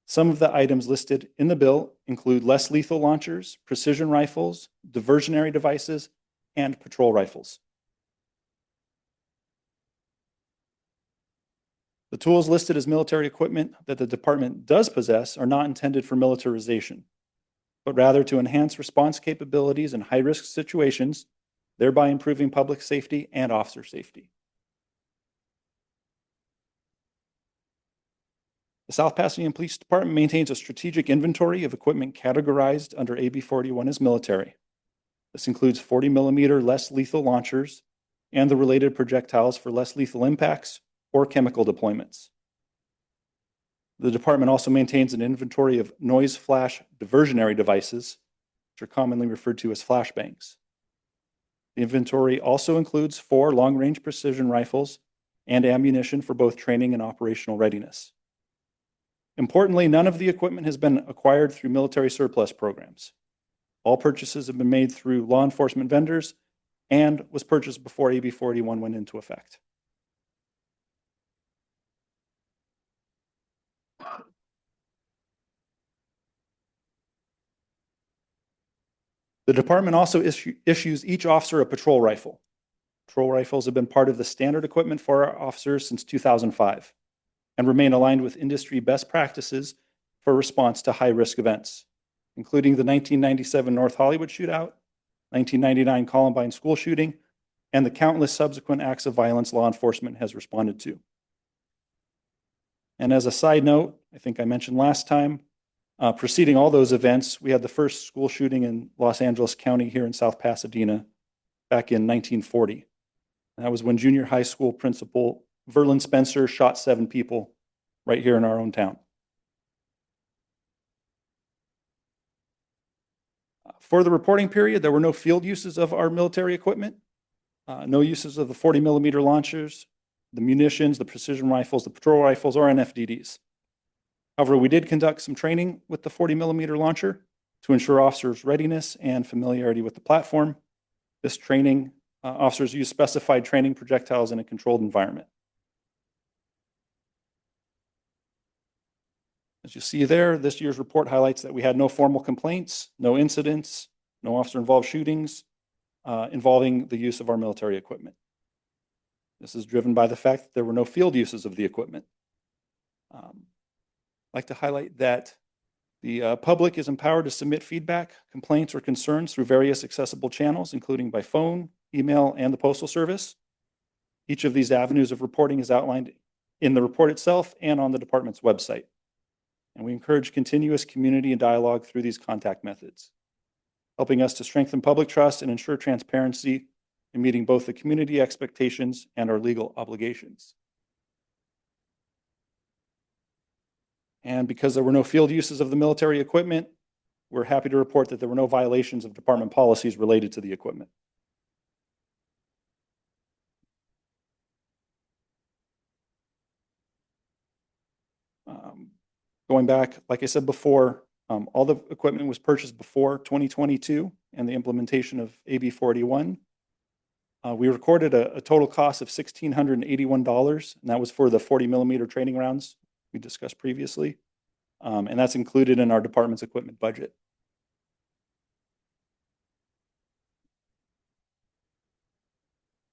Some of the items listed in the bill include less lethal launchers, precision rifles, diversionary devices, and patrol rifles. The tools listed as military equipment that the department does possess are not intended for militarization, but rather to enhance response capabilities in high-risk situations, thereby improving public safety and officer safety. The South Pasadena Police Department maintains a strategic inventory of equipment categorized under AB 41 as military. This includes 40 millimeter less lethal launchers and the related projectiles for less lethal impacts or chemical deployments. The department also maintains an inventory of noise flash diversionary devices, which are commonly referred to as flashbangs. The inventory also includes 4 long-range precision rifles and ammunition for both training and operational readiness. Importantly, none of the equipment has been acquired through military surplus programs. All purchases have been made through law enforcement vendors and was purchased before AB 41 went into effect. The department also issues each officer a patrol rifle. Patrol rifles have been part of the standard equipment for our officers since 2005 and remain aligned with industry best practices for response to high-risk events, including the 1997 North Hollywood shootout, 1999 Columbine school shooting, and the countless subsequent acts of violence law enforcement has responded to. And as a side note, I think I mentioned last time, preceding all those events, we had the first school shooting in Los Angeles County here in South Pasadena back in 1940. And that was when junior high school principal Verlin Spencer shot 7 people right here in our own town. For the reporting period, there were no field uses of our military equipment, no uses of the 40mm launchers, the munitions, the precision rifles, the patrol rifles, or NFDDs. However, we did conduct some training with the 40mm launcher to ensure officers' readiness and familiarity with the platform. This training, officers use specified training projectiles in a controlled environment. As you see there, this year's report highlights that we had no formal complaints, no incidents, no officer-involved shootings involving the use of our military equipment. This is driven by the fact that there were no field uses of the equipment. I'd like to highlight that the public is empowered to submit feedback, complaints, or concerns through various accessible channels, including by phone, email, and the Postal Service. Each of these avenues of reporting is outlined in the report itself and on the department's website. And we encourage continuous community and dialogue through these contact methods, helping us to strengthen public trust and ensure transparency in meeting both the community expectations and our legal obligations. And because there were no field uses of the military equipment, we're happy to report that there were no violations of department policies related to the equipment. Going back, like I said before, all the equipment was purchased before 2022 and the implementation of AB 41. We recorded a total cost of $1,681, and that was for the 40mm training rounds we discussed previously. And that's included in our department's equipment budget.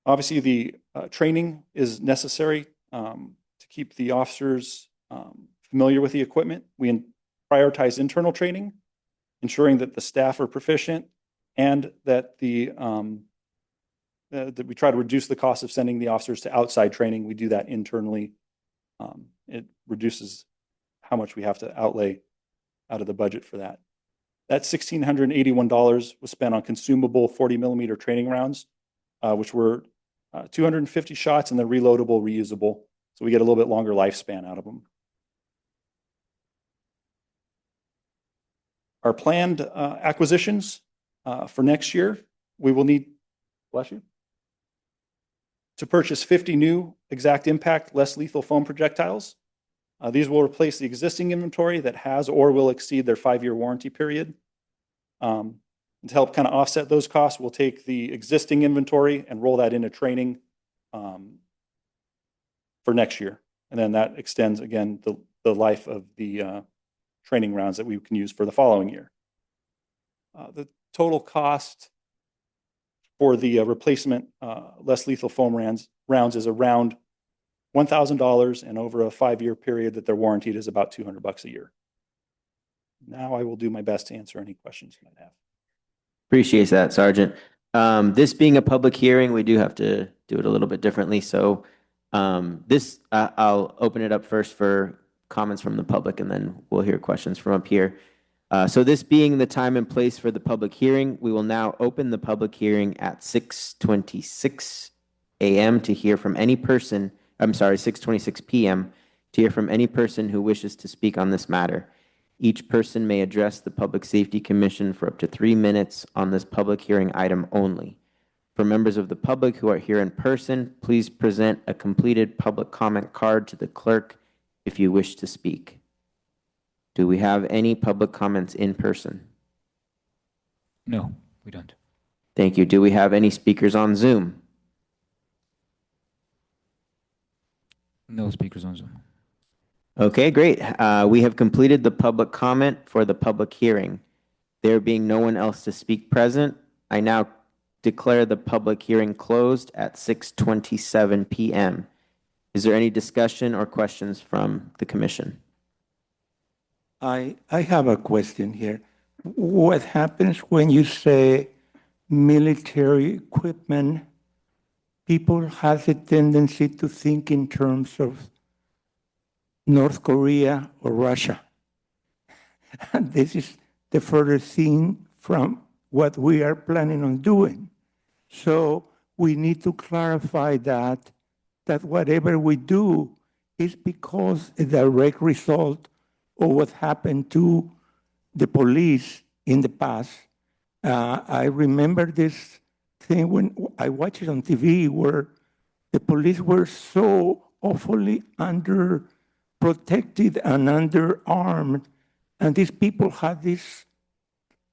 Obviously, the training is necessary to keep the officers familiar with the equipment. We prioritize internal training, ensuring that the staff are proficient and that that we try to reduce the cost of sending the officers to outside training. We do that internally. It reduces how much we have to outlay out of the budget for that. That $1,681 was spent on consumable 40mm training rounds, which were 250 shots, and they're reloadable, reusable. So we get a little bit longer lifespan out of them. Our planned acquisitions for next year, we will need, bless you, to purchase 50 new exact impact, less lethal foam projectiles. These will replace the existing inventory that has or will exceed their 5-year warranty period. And to help kind of offset those costs, we'll take the existing inventory and roll that into training for next year. And then that extends, again, the life of the training rounds that we can use for the following year. The total cost for the replacement less lethal foam rounds is around $1,000, and over a 5-year period that they're warranted is about $200 a year. Now I will do my best to answer any questions you might have. Appreciate that, Sergeant. This being a public hearing, we do have to do it a little bit differently. So I'll open it up first for comments from the public, and then we'll hear questions from up here. So this being the time and place for the public hearing, we will now open the public hearing at 6:26 a.m. to hear from any person, 6:26 p.m. to hear from any person who wishes to speak on this matter. Each person may address the Public Safety Commission for up to 3 minutes on this public hearing item only. For members of the public who are here in person, please present a completed public comment card to the clerk if you wish to speak. Do we have any public comments in person? No, we don't. Thank you. Do we have any speakers on Zoom? No speakers on Zoom. Okay, great. We have completed the public comment for the public hearing. There being no one else to speak present, I now declare the public hearing closed at 6:27 PM. Is there any discussion or questions from the commission? I have a question here. What happens when you say military equipment? People have a tendency to think in terms of North Korea or Russia. And this is the further thing from what we are planning on doing. So we need to clarify that whatever we do is because a direct result of what happened to the police in the past. I remember this thing when I watched it on TV where the police were so awfully underprotected and underarmed, and these people had these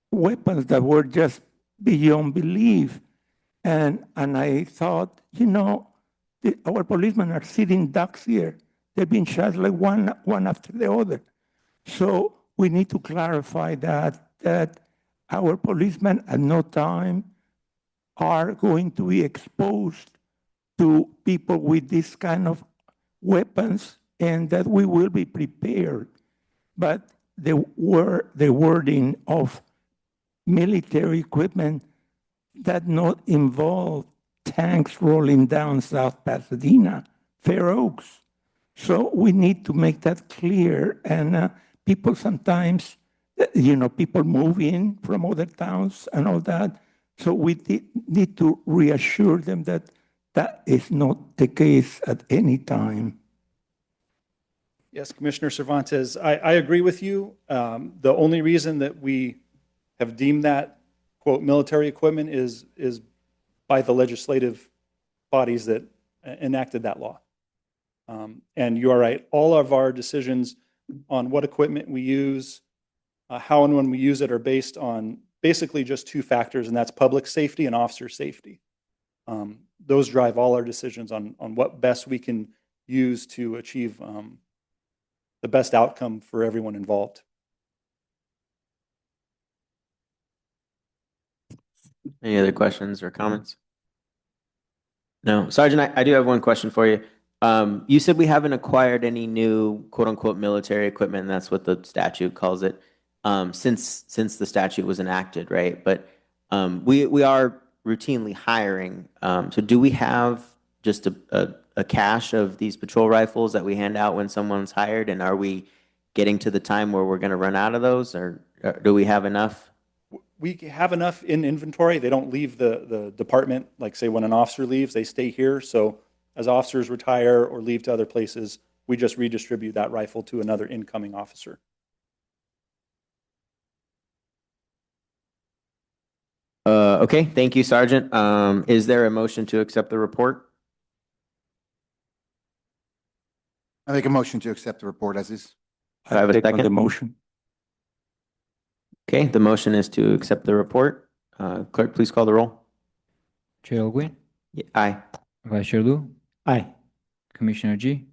weapons that were just beyond belief. And I thought, our policemen are sitting ducks here. They're being shot like one after the other. So we need to clarify that our policemen at no time are going to be exposed to people with this kind of weapons, and that we will be prepared. But the wording of military equipment that not involve tanks rolling down South Pasadena, Fair Oaks. So we need to make that clear. And people sometimes, people move in from other towns and all that. So we need to reassure them that that is not the case at any time. Yes, Commissioner Cervantes, I agree with you. The only reason that we have deemed that, quote, military equipment is by the legislative bodies that enacted that law. And you are right, all of our decisions on what equipment we use, how and when we use it are based on basically just two factors, and that's public safety and officer safety. Those drive all our decisions on what best we can use to achieve the best outcome for everyone involved. Any other questions or comments? No. Sergeant, I do have one question for you. You said we haven't acquired any new quote unquote military equipment, and that's what the statute calls it, since the statute was enacted, right? But we are routinely hiring. So do we have just a cache of these patrol rifles that we hand out when someone's hired? And are we getting to the time where we're going to run out of those, or do we have enough? We have enough in inventory. They don't leave the department. Like say when an officer leaves, they stay here. So as officers retire or leave to other places, we just redistribute that rifle to another incoming officer. Okay, thank you, Sergeant. Is there a motion to accept the report? I make a motion to accept the report as is. Do I have a Take on second? the motion. Okay, the motion is to accept the report. Clerk, please call the roll. Chair Ogwin, Aye. Vice Chair Lu, Aye. Commissioner G,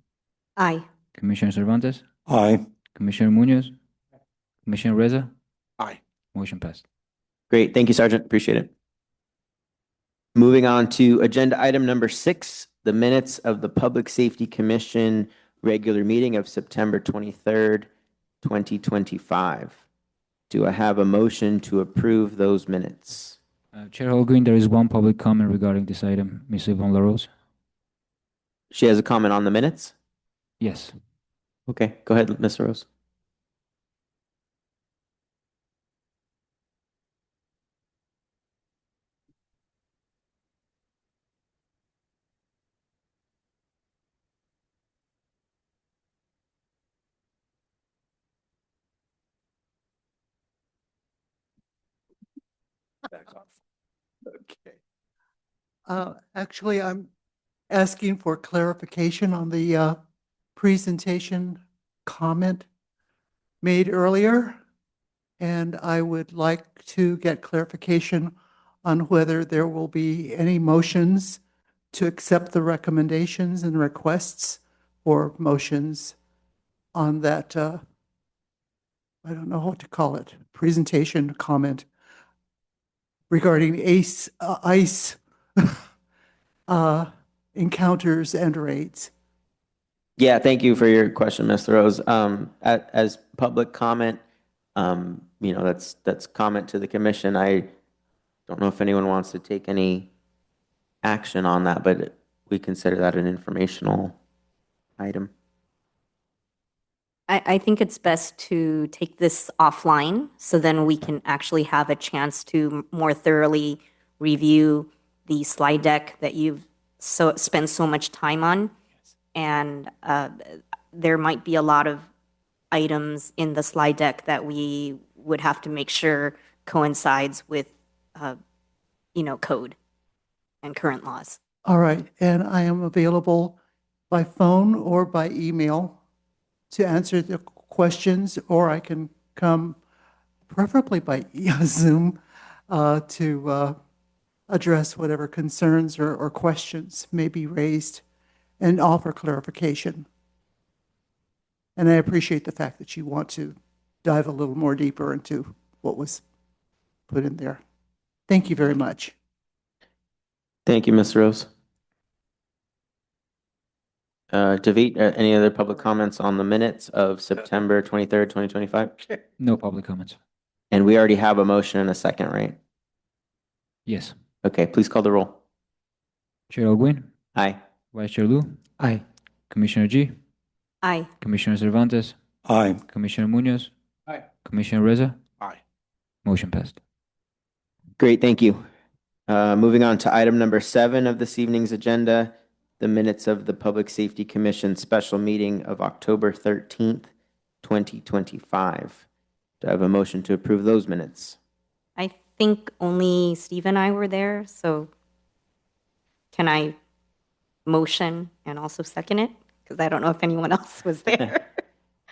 Aye. Commissioner Cervantes, Aye. Commissioner Munoz, Commissioner Reza. Aye. Motion passed. Great, thank you, Sergeant. Appreciate it. Moving on to agenda item number 6, the minutes of the Public Safety Commission regular meeting of September 23rd, 2025. Do I have a motion to approve those minutes? Chair Holguin, there is one public comment regarding this item. Ms. Yvonne LaRose. She has a comment on the minutes? Yes. Okay, go ahead, Ms. Rose. Okay. Actually, I'm asking for clarification on the presentation comment made earlier. And I would like to get clarification on whether there will be any motions to accept the recommendations and requests or motions on that I don't know what to call it, presentation comment regarding ICE encounters and raids. Yeah, thank you for your question, Mr. Rose. As public comment, that's comment to the commission. I don't know if anyone wants to take any action on that, but we consider that an informational item. I think it's best to take this offline so then we can actually have a chance to more thoroughly review the slide deck that you've spent so much time on. And there might be a lot of items in the slide deck that we would have to make sure coincides with, code and current laws. All right, and I am available by phone or by email to answer the questions, or I can come preferably by Zoom to address whatever concerns or questions may be raised and offer clarification. And I appreciate the fact that you want to dive a little more deeper into what was put in there. Thank you very much. Thank you, Ms. Rose. David, any other public comments on the minutes of September 23rd, 2025? No public comments. And we already have a motion and a second, right? Yes. Okay, please call the roll. Chair Ogwin, Aye. Vice Chair Lu, Aye. Commissioner G, Aye. Commissioner Cervantes, Aye. Commissioner Munoz, Aye. Commissioner Reza. Aye. Motion passed. Great, thank you. Moving on to item number 7 of this evening's agenda, the minutes of the Public Safety Commission special meeting of October 13th, 2025. Do I have a motion to approve those minutes? I think only Steve and I were there, so can I motion and also second it? Because I don't know if anyone else was there.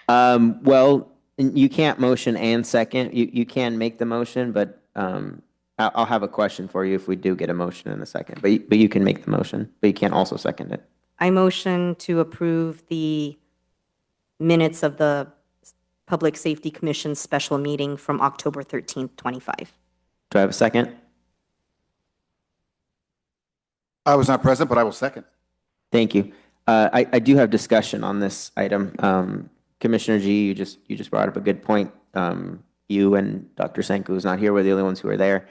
Well, you can't motion and second. You can make the motion, but I'll have a question for you if we do get a motion in a second. But you can make the motion, but you can't also second it. I motion to approve the minutes of the Public Safety Commission special meeting from October 13th, 25. Do I have a second? I was not present, but I will second. Thank you. I do have discussion on this item. Commissioner G, you just brought up a good point. You and Dr. Senku, who's not here, were the only ones who were there.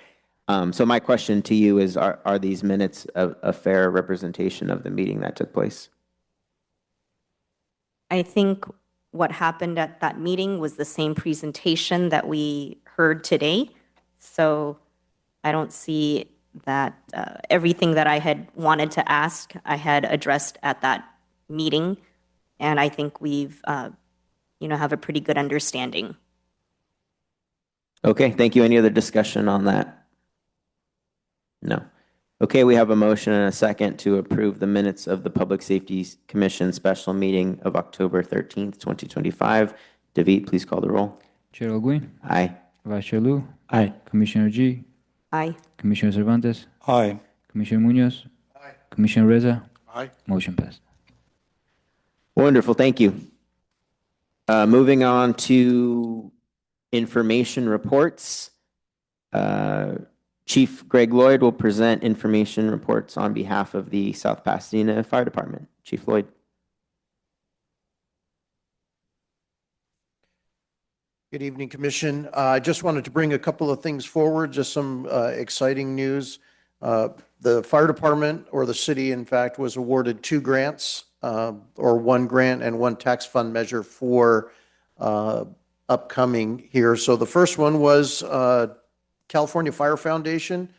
So my question to you is, are these minutes a fair representation of the meeting that took place? I think what happened at that meeting was the same presentation that we heard today. So I don't see that everything that I had wanted to ask, I had addressed at that meeting. And I think we've, have a pretty good understanding. Okay, thank you. Any other discussion on that? No. Okay, we have a motion and a second to approve the minutes of the Public Safety Commission special meeting of October 13th, 2025. David, please call the roll. Chair Ogwin, Aye. Vice Chair Lu, Aye. Commissioner G, Aye. Commissioner Cervantes, Aye. Commissioner Munoz, Commissioner Reza. Aye. Motion passed. Wonderful, thank you. Moving on to information reports. Chief Greg Lloyd will present information reports on behalf of the South Pasadena Fire Department. Chief Lloyd. Good evening, Commission. I just wanted to bring a couple of things forward, just some exciting news. The fire department, or the city, in fact, was awarded 2 grants, or 1 grant and 1 tax fund measure for upcoming here. So the first one was California Fire Foundation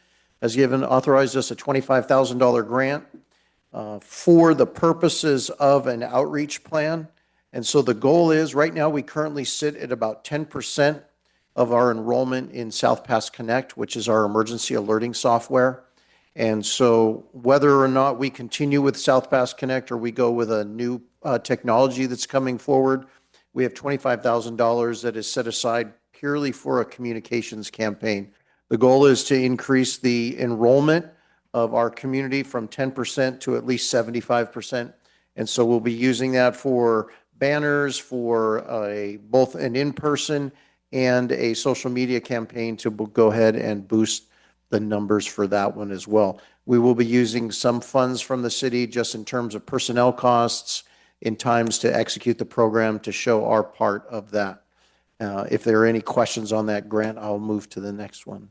has authorized us a $25,000 grant for the purposes of an outreach plan. And so the goal is, right now we currently sit at about 10% of our enrollment in South Pass Connect, which is our emergency alerting software. And so whether or not we continue with South Pass Connect or we go with a new technology that's coming forward, we have $25,000 that is set aside purely for a communications campaign. The goal is to increase the enrollment of our community from 10% to at least 75%. And so we'll be using that for banners, for both an in-person and a social media campaign to go ahead and boost the numbers for that one as well. We will be using some funds from the city just in terms of personnel costs in times to execute the program to show our part of that. If there are any questions on that grant, I'll move to the next one,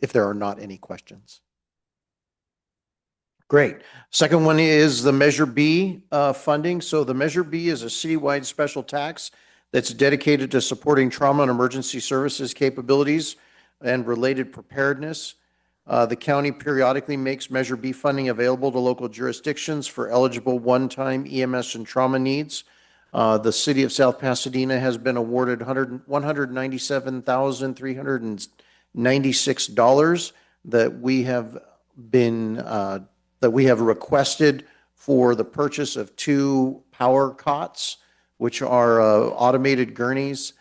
if there are not any questions. Great. Second one is the Measure B funding. So the Measure B is a citywide special tax that's dedicated to supporting trauma and emergency services capabilities and related preparedness. The county periodically makes Measure B funding available to local jurisdictions for eligible one-time EMS and trauma needs. The city of South Pasadena has been awarded $197,396 that we have requested for the purchase of 2 power cots, which are automated gurneys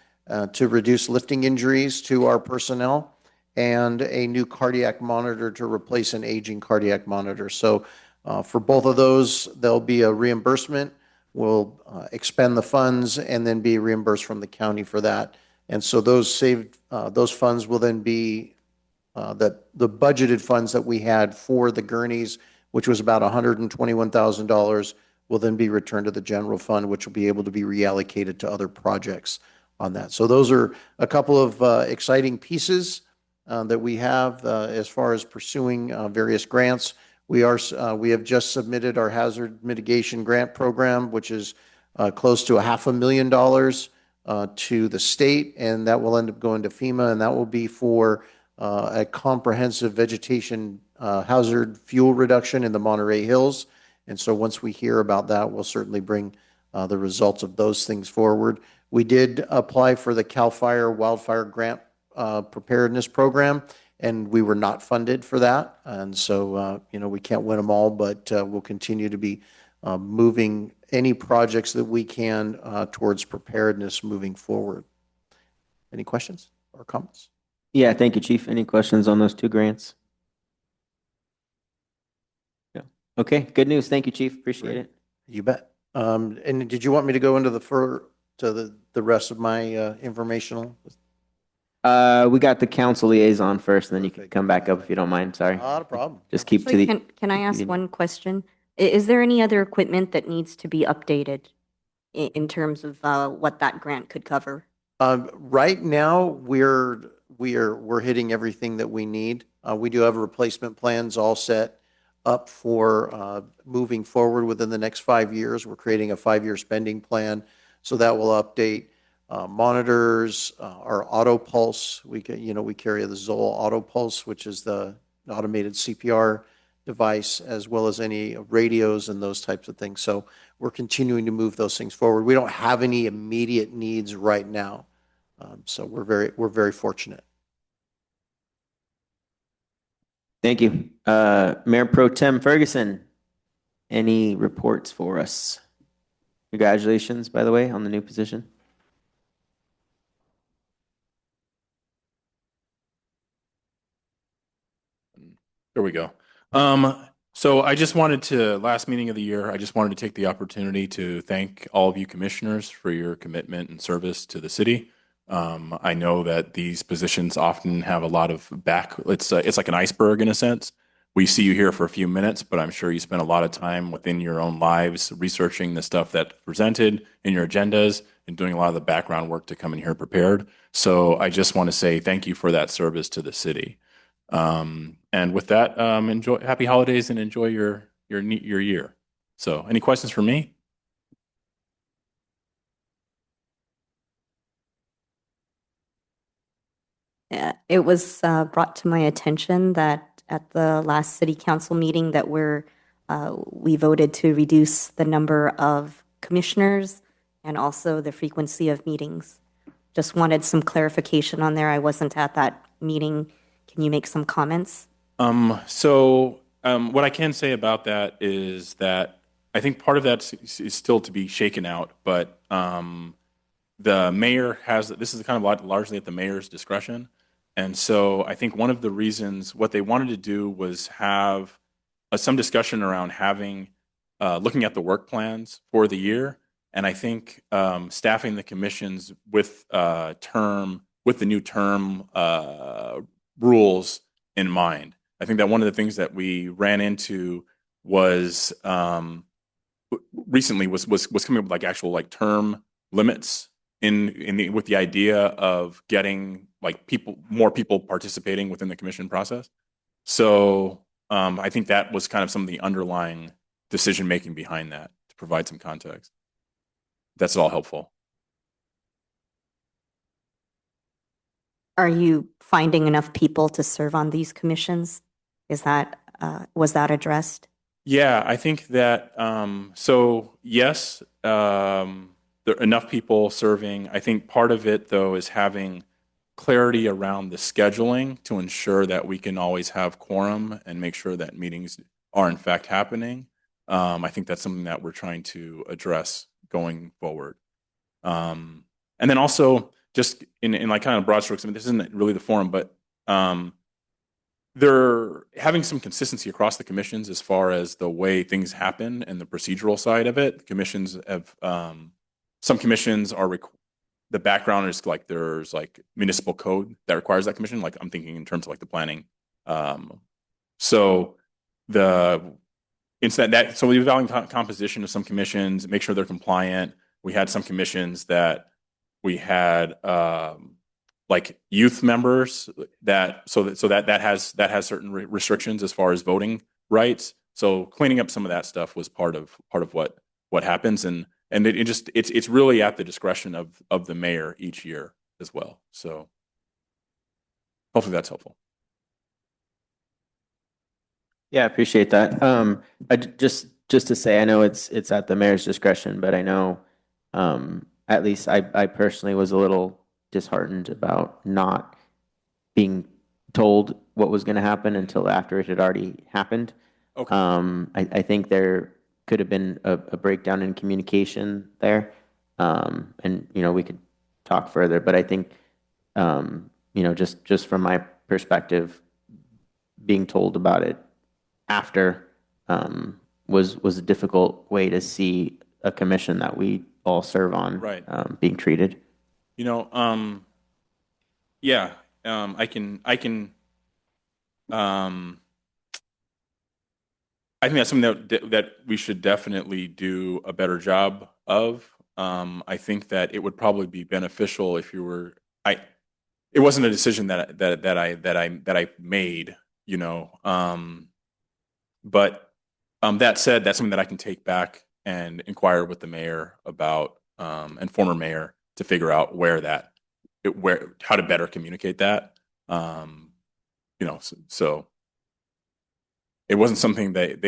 to reduce lifting injuries to our personnel, and a new cardiac monitor to replace an aging cardiac monitor. So for both of those, there'll be a reimbursement. We'll expend the funds and then be reimbursed from the county for that. And so those funds will then be the budgeted funds that we had for the gurneys, which was about $121,000, will then be returned to the general fund, which will be able to be reallocated to other projects on that. So those are a couple of exciting pieces that we have as far as pursuing various grants. We have just submitted our hazard mitigation grant program, which is close to $500,000 to the state, and that will end up going to FEMA, and that will be for a comprehensive vegetation hazard fuel reduction in the Monterey Hills. And so once we hear about that, we'll certainly bring the results of those things forward. We did apply for the CAL FIRE wildfire grant preparedness program, and we were not funded for that. And so, we can't win them all, but we'll continue to be moving any projects that we can towards preparedness moving forward. Any questions or comments? Yeah, thank you, Chief. Any questions on those 2 grants? Yeah. Okay, good news. Thank you, Chief. Appreciate it. You bet. And did you want me to go into the rest of my informational? We got the council liaison first, and then you can come back up if you don't mind. Sorry. Not a problem. Just keep to Actually, the. can I ask one question? Is there any other equipment that needs to be updated in terms of what that grant could cover? Right now, we're hitting everything that we need. We do have replacement plans all set up for moving forward within the next 5 years. We're creating a 5-year spending plan, so that will update monitors, our auto pulse. We carry the Zoll auto pulse, which is the automated CPR device, as well as any radios and those types of things. So we're continuing to move those things forward. We don't have any immediate needs right now. So we're very fortunate. Thank you. Mayor Pro Tem Ferguson, any reports for us? Congratulations, by the way, on the new position. There we go. So last meeting of the year, I just wanted to take the opportunity to thank all of you commissioners for your commitment and service to the city. I know that these positions often have a lot of it's like an iceberg in a sense. We see you here for a few minutes, but I'm sure you spent a lot of time within your own lives researching the stuff that's presented in your agendas and doing a lot of the background work to come in here prepared. So I just want to say thank you for that service to the city. And with that, enjoy happy holidays and enjoy your year. So any questions for me? It was brought to my attention that at the last city council meeting that we voted to reduce the number of commissioners and also the frequency of meetings. Just wanted some clarification on there. I wasn't at that meeting. Can you make some comments? What I can say about that is that I think part of that is still to be shaken out, but the mayor this is kind of largely at the mayor's discretion. And so I think one of the reasons what they wanted to do was have some discussion around looking at the work plans for the year. And I think staffing the commissions with term with the new term rules in mind. I think that one of the things that we ran into was recently was coming up with like actual like term limits with the idea of getting like more people participating within the commission process. So I think that was kind of some of the underlying decision making behind that, to provide some context. That's all helpful. Are you finding enough people to serve on these commissions? Was that addressed? Yeah, I think that so yes, there are enough people serving. I think part of it though is having clarity around the scheduling to ensure that we can always have quorum and make sure that meetings are in fact happening. I think that's something that we're trying to address going forward. And then also just in like kind of broad strokes, I mean, this isn't really the forum, but they're having some consistency across the commissions as far as the way things happen and the procedural side of it. Commissions have some commissions are the background is like there's like municipal code that requires that commission. Like I'm thinking in terms of like the planning. So so the evaluating composition of some commissions, make sure they're compliant. We had some commissions that we had like youth members that has certain restrictions as far as voting rights. So cleaning up some of that stuff was part of what happens, and it's really at the discretion of the mayor each year as well. So hopefully that's helpful. Yeah, I appreciate that. Just to say, I know it's at the mayor's discretion, but I know at least I personally was a little disheartened about not being told what was going to happen until after it had already happened. Okay. I think there could have been a breakdown in communication there, and we could talk further. But I think just from my perspective, being told about it after was a difficult way to see a commission that we all serve on Right. Being treated. Yeah, I think that's something that we should definitely do a better job of. I think that it would probably be beneficial if it wasn't a decision that I made, but that said, that's something that I can take back and inquire with the mayor about, and former mayor, to figure out how to better communicate that. So it wasn't something that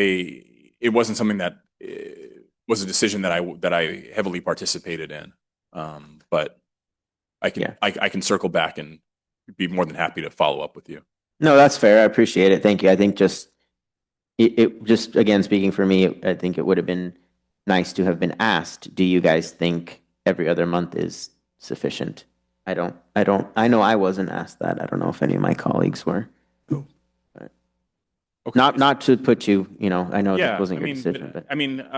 was a decision that I heavily participated in. But I can circle back and be more than happy to follow up with you. No, that's fair. I appreciate it. Thank you. I think just again, speaking for me, I think it would have been nice to have been asked, do you guys think every other month is sufficient? I know I wasn't asked that. I don't know if any of my colleagues were. Okay. Not to put you, I know Yeah, that wasn't your decision, but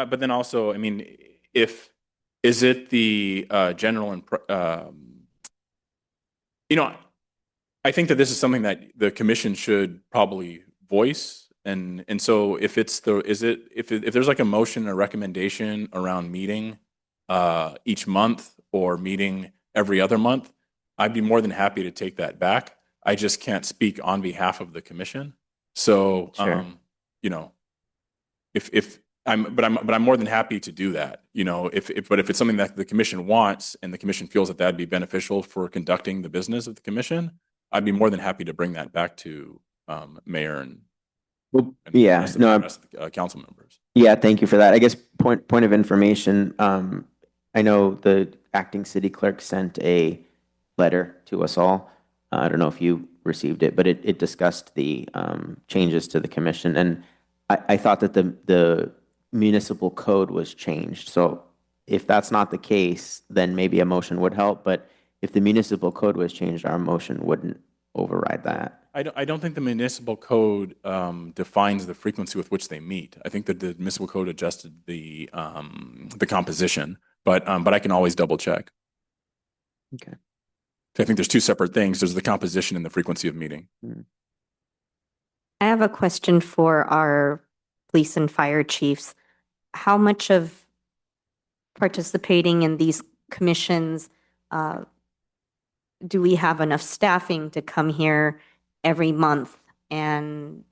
but then also, is it the general and I think that this is something that the commission should probably voice, and so if there's like a motion or recommendation around meeting each month or meeting every other month, I'd be more than happy to take that back. I just can't speak on behalf of the commission. So, Sure. but I'm more than happy to do that. If it's something that the commission wants and the commission feels that that'd be beneficial for conducting the business of the commission, I'd be more than happy to bring that back to mayor and yeah, the rest of the council members. Yeah, thank you for that. I guess point of information, I know the acting city clerk sent a letter to us all. I don't know if you received it, but it discussed the changes to the commission, and I thought that the municipal code was changed. So if that's not the case, then maybe a motion would help. But if the municipal code was changed, our motion wouldn't override that. I don't think the municipal code defines the frequency with which they meet. I think that the municipal code adjusted the composition, but I can always double check. Okay. I think there's two separate things. There's the composition and the frequency of meeting. I have a question for our police and fire chiefs. How much of participating in these commissions, do we have enough staffing to come here every month? And,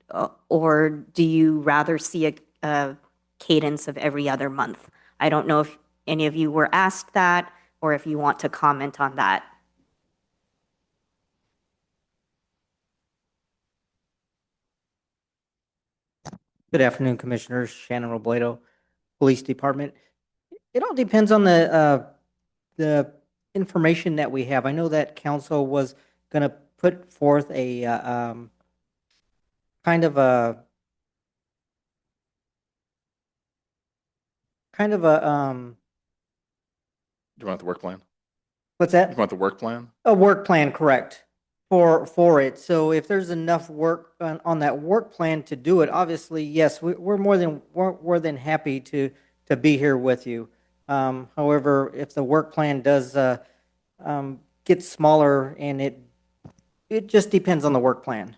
or do you rather see a cadence of every other month? I don't know if any of you were asked that or if you want to comment on that. Good afternoon, Commissioners. Shannon Robledo, Police Department. It all depends on the information that we have. I know that council was going to put forth a kind of a Do you want the work plan? what's You that? want the work plan? A work plan, correct, for it. So if there's enough work on that work plan to do it, obviously, yes, we're more than happy to be here with you. However, if the work plan does get smaller, and it just depends on the work plan.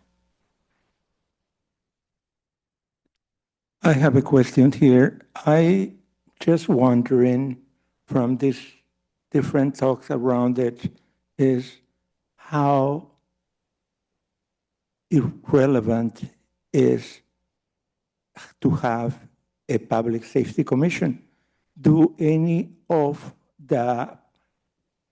I have a question here. I just wondering from these different talks around it is how irrelevant is to have a public safety commission. Do any of the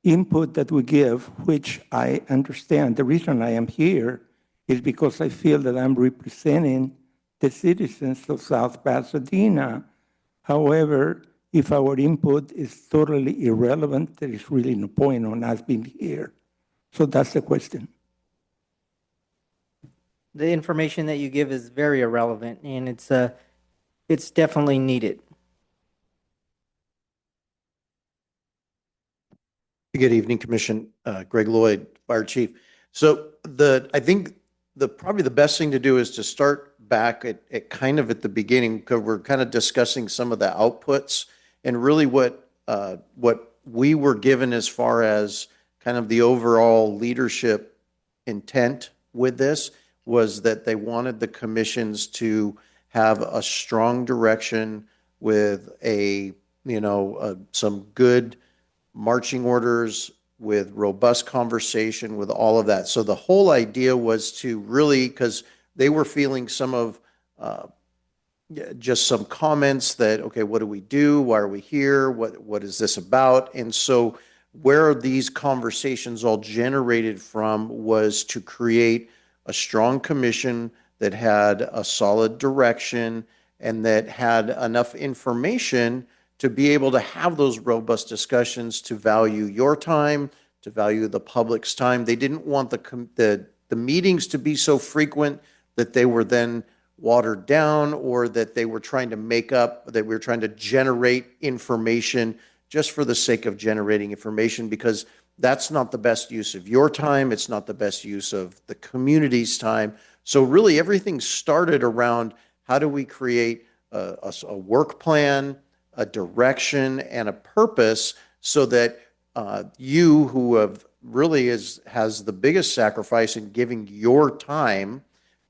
input that we give, which I understand, the reason I am here is because I feel that I'm representing the citizens of South Pasadena. However, if our input is totally irrelevant, there is really no point on us being here. So that's the question. The information that you give is very irrelevant, and it's definitely needed. Good evening, Commission. Greg Lloyd, Fire Chief. So I think probably the best thing to do is to start back at kind of at the beginning, because we're kind of discussing some of the outputs and really what we were given as far as kind of the overall leadership intent with this was that they wanted the commissions to have a strong direction with some good marching orders, with robust conversation, with all of that. So the whole idea was to really, because they were feeling some of just some comments that, okay, what do we do? Why are we here? What is this about? And so where these conversations all generated from was to create a strong commission that had a solid direction and that had enough information to be able to have those robust discussions, to value your time, to value the public's time. They didn't want the meetings to be so frequent that they were then watered down, or that they were trying to make up, that we were trying to generate information just for the sake of generating information, because that's not the best use of your time. It's not the best use of the community's time. So really everything started around how do we create a work plan, a direction, and a purpose so that you, who have really has the biggest sacrifice in giving your time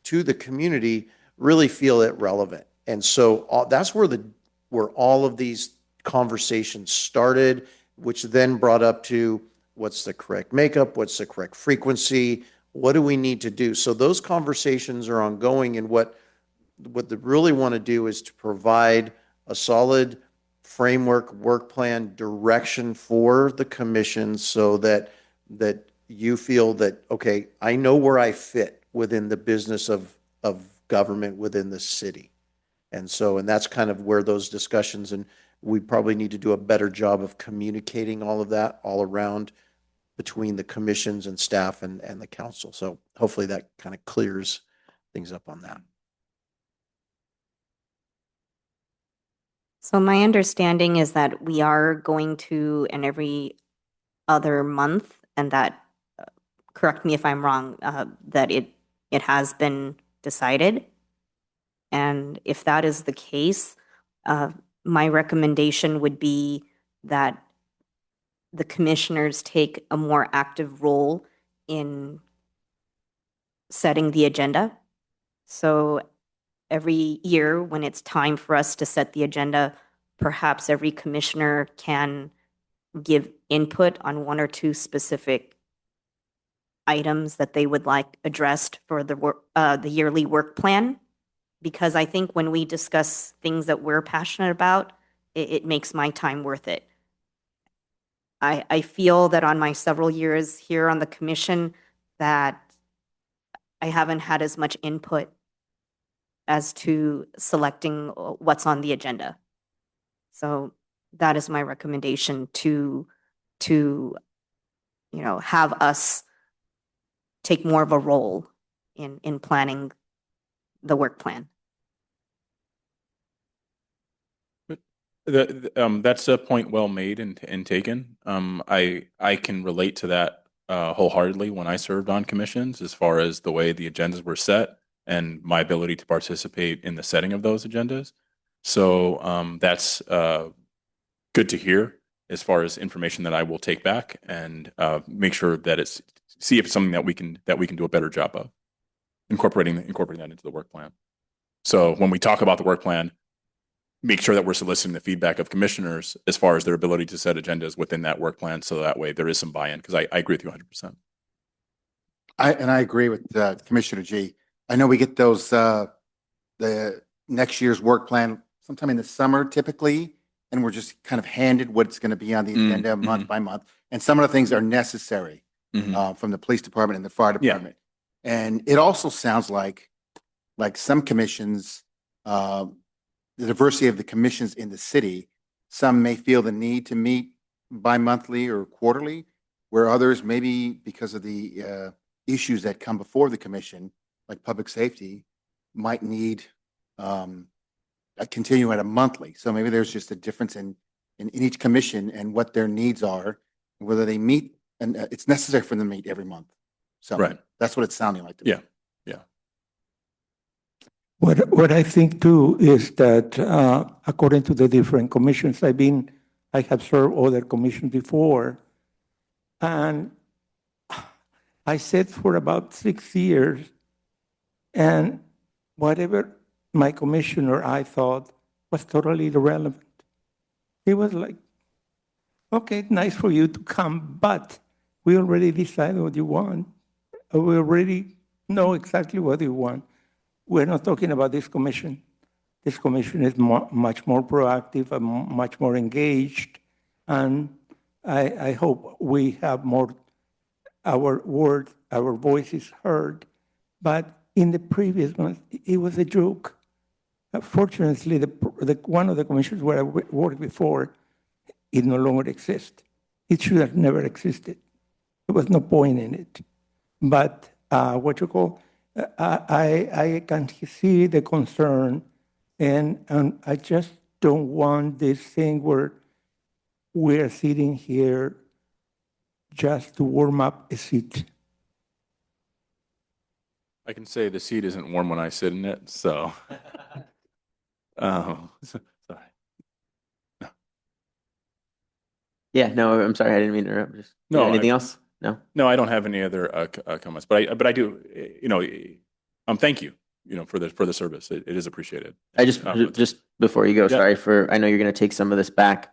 to the community, really feel it relevant. And so that's where all of these conversations started, which then brought up to what's the correct makeup, what's the correct frequency, what do we need to do? So those conversations are ongoing, and what they really want to do is to provide a solid framework, work plan, direction for the commission so that you feel that, okay, I know where I fit within the business of government within the city. And that's kind of where those discussions, and we probably need to do a better job of communicating all of that all around between the commissions and staff and the council. So hopefully that kind of clears things up on that. So my understanding is that we are going to an every other month, and that, correct me if I'm wrong, that it has been decided. And if that is the case, my recommendation would be that the commissioners take a more active role in setting the agenda. So every year when it's time for us to set the agenda, perhaps every commissioner can give input on one or two specific items that they would like addressed for the yearly work plan. Because I think when we discuss things that we're passionate about, it makes my time worth it. I feel that on my several years here on the commission that I haven't had as much input as to selecting what's on the agenda. So that is my recommendation to have us take more of a role in planning the work plan. That's a point well made and taken. I can relate to that wholeheartedly when I served on commissions, as far as the way the agendas were set and my ability to participate in the setting of those agendas. So that's good to hear, as far as information that I will take back and make sure that see if it's something that we can do a better job of incorporating that into the work plan. So when we talk about the work plan, make sure that we're soliciting the feedback of commissioners as far as their ability to set agendas within that work plan, so that way there is some buy-in, because I agree with you 100%. I agree with Commissioner G. I know we get those, the next year's work plan sometime in the summer typically, and we're just kind of handed what's going to be on the agenda month by month. And some of the things are necessary from the police department and the fire department. And it also sounds like some commissions, the diversity of the commissions in the city, some may feel the need to meet bi-monthly or quarterly, where others, maybe because of the issues that come before the commission, like public safety, might need continue at a monthly. So maybe there's just a difference in each commission and what their needs are, whether they meet, and it's necessary for them to meet every month. So that's what it's sounding like to me. Yeah. What I think too is that according to the different commissions I have served other commissions before, and I sat for about 6 years, and whatever my commissioner I thought was totally irrelevant. It was like, okay, nice for you to come, but we already decided what you want. We already know exactly what you want. We're not talking about this commission. This commission is much more proactive and much more engaged. And I hope we have more, our words, our voices heard. But in the previous month, it was a joke. Fortunately, one of the commissions where I worked before, it no longer exists. It should have never existed. There was no point in it. But I can see the concern, and I just don't want this thing where we're sitting here just to warm up a seat. I can say the seat isn't warm when I sit in it, so. Sorry. Yeah, no, I'm sorry, I didn't mean to interrupt. Just anything else? No, I don't have any other comments, but I do, thank you, for the service. It is appreciated. I just before you go, sorry I know you're going to take some of this back.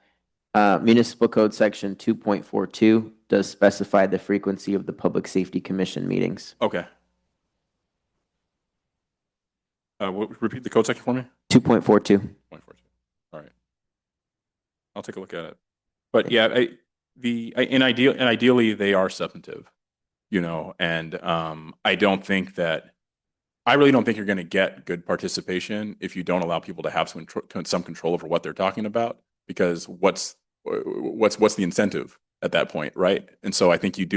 Municipal Code Section 2.42 does specify the frequency of the Public Safety Commission meetings. Okay. Repeat the code section for me? 2.42. 2.42. All right. I'll take a look at it. But yeah, ideally they are substantive, and I really don't think you're going to get good participation if you don't allow people to have some control over what they're talking about, because what's the incentive at that point, right? And so I think it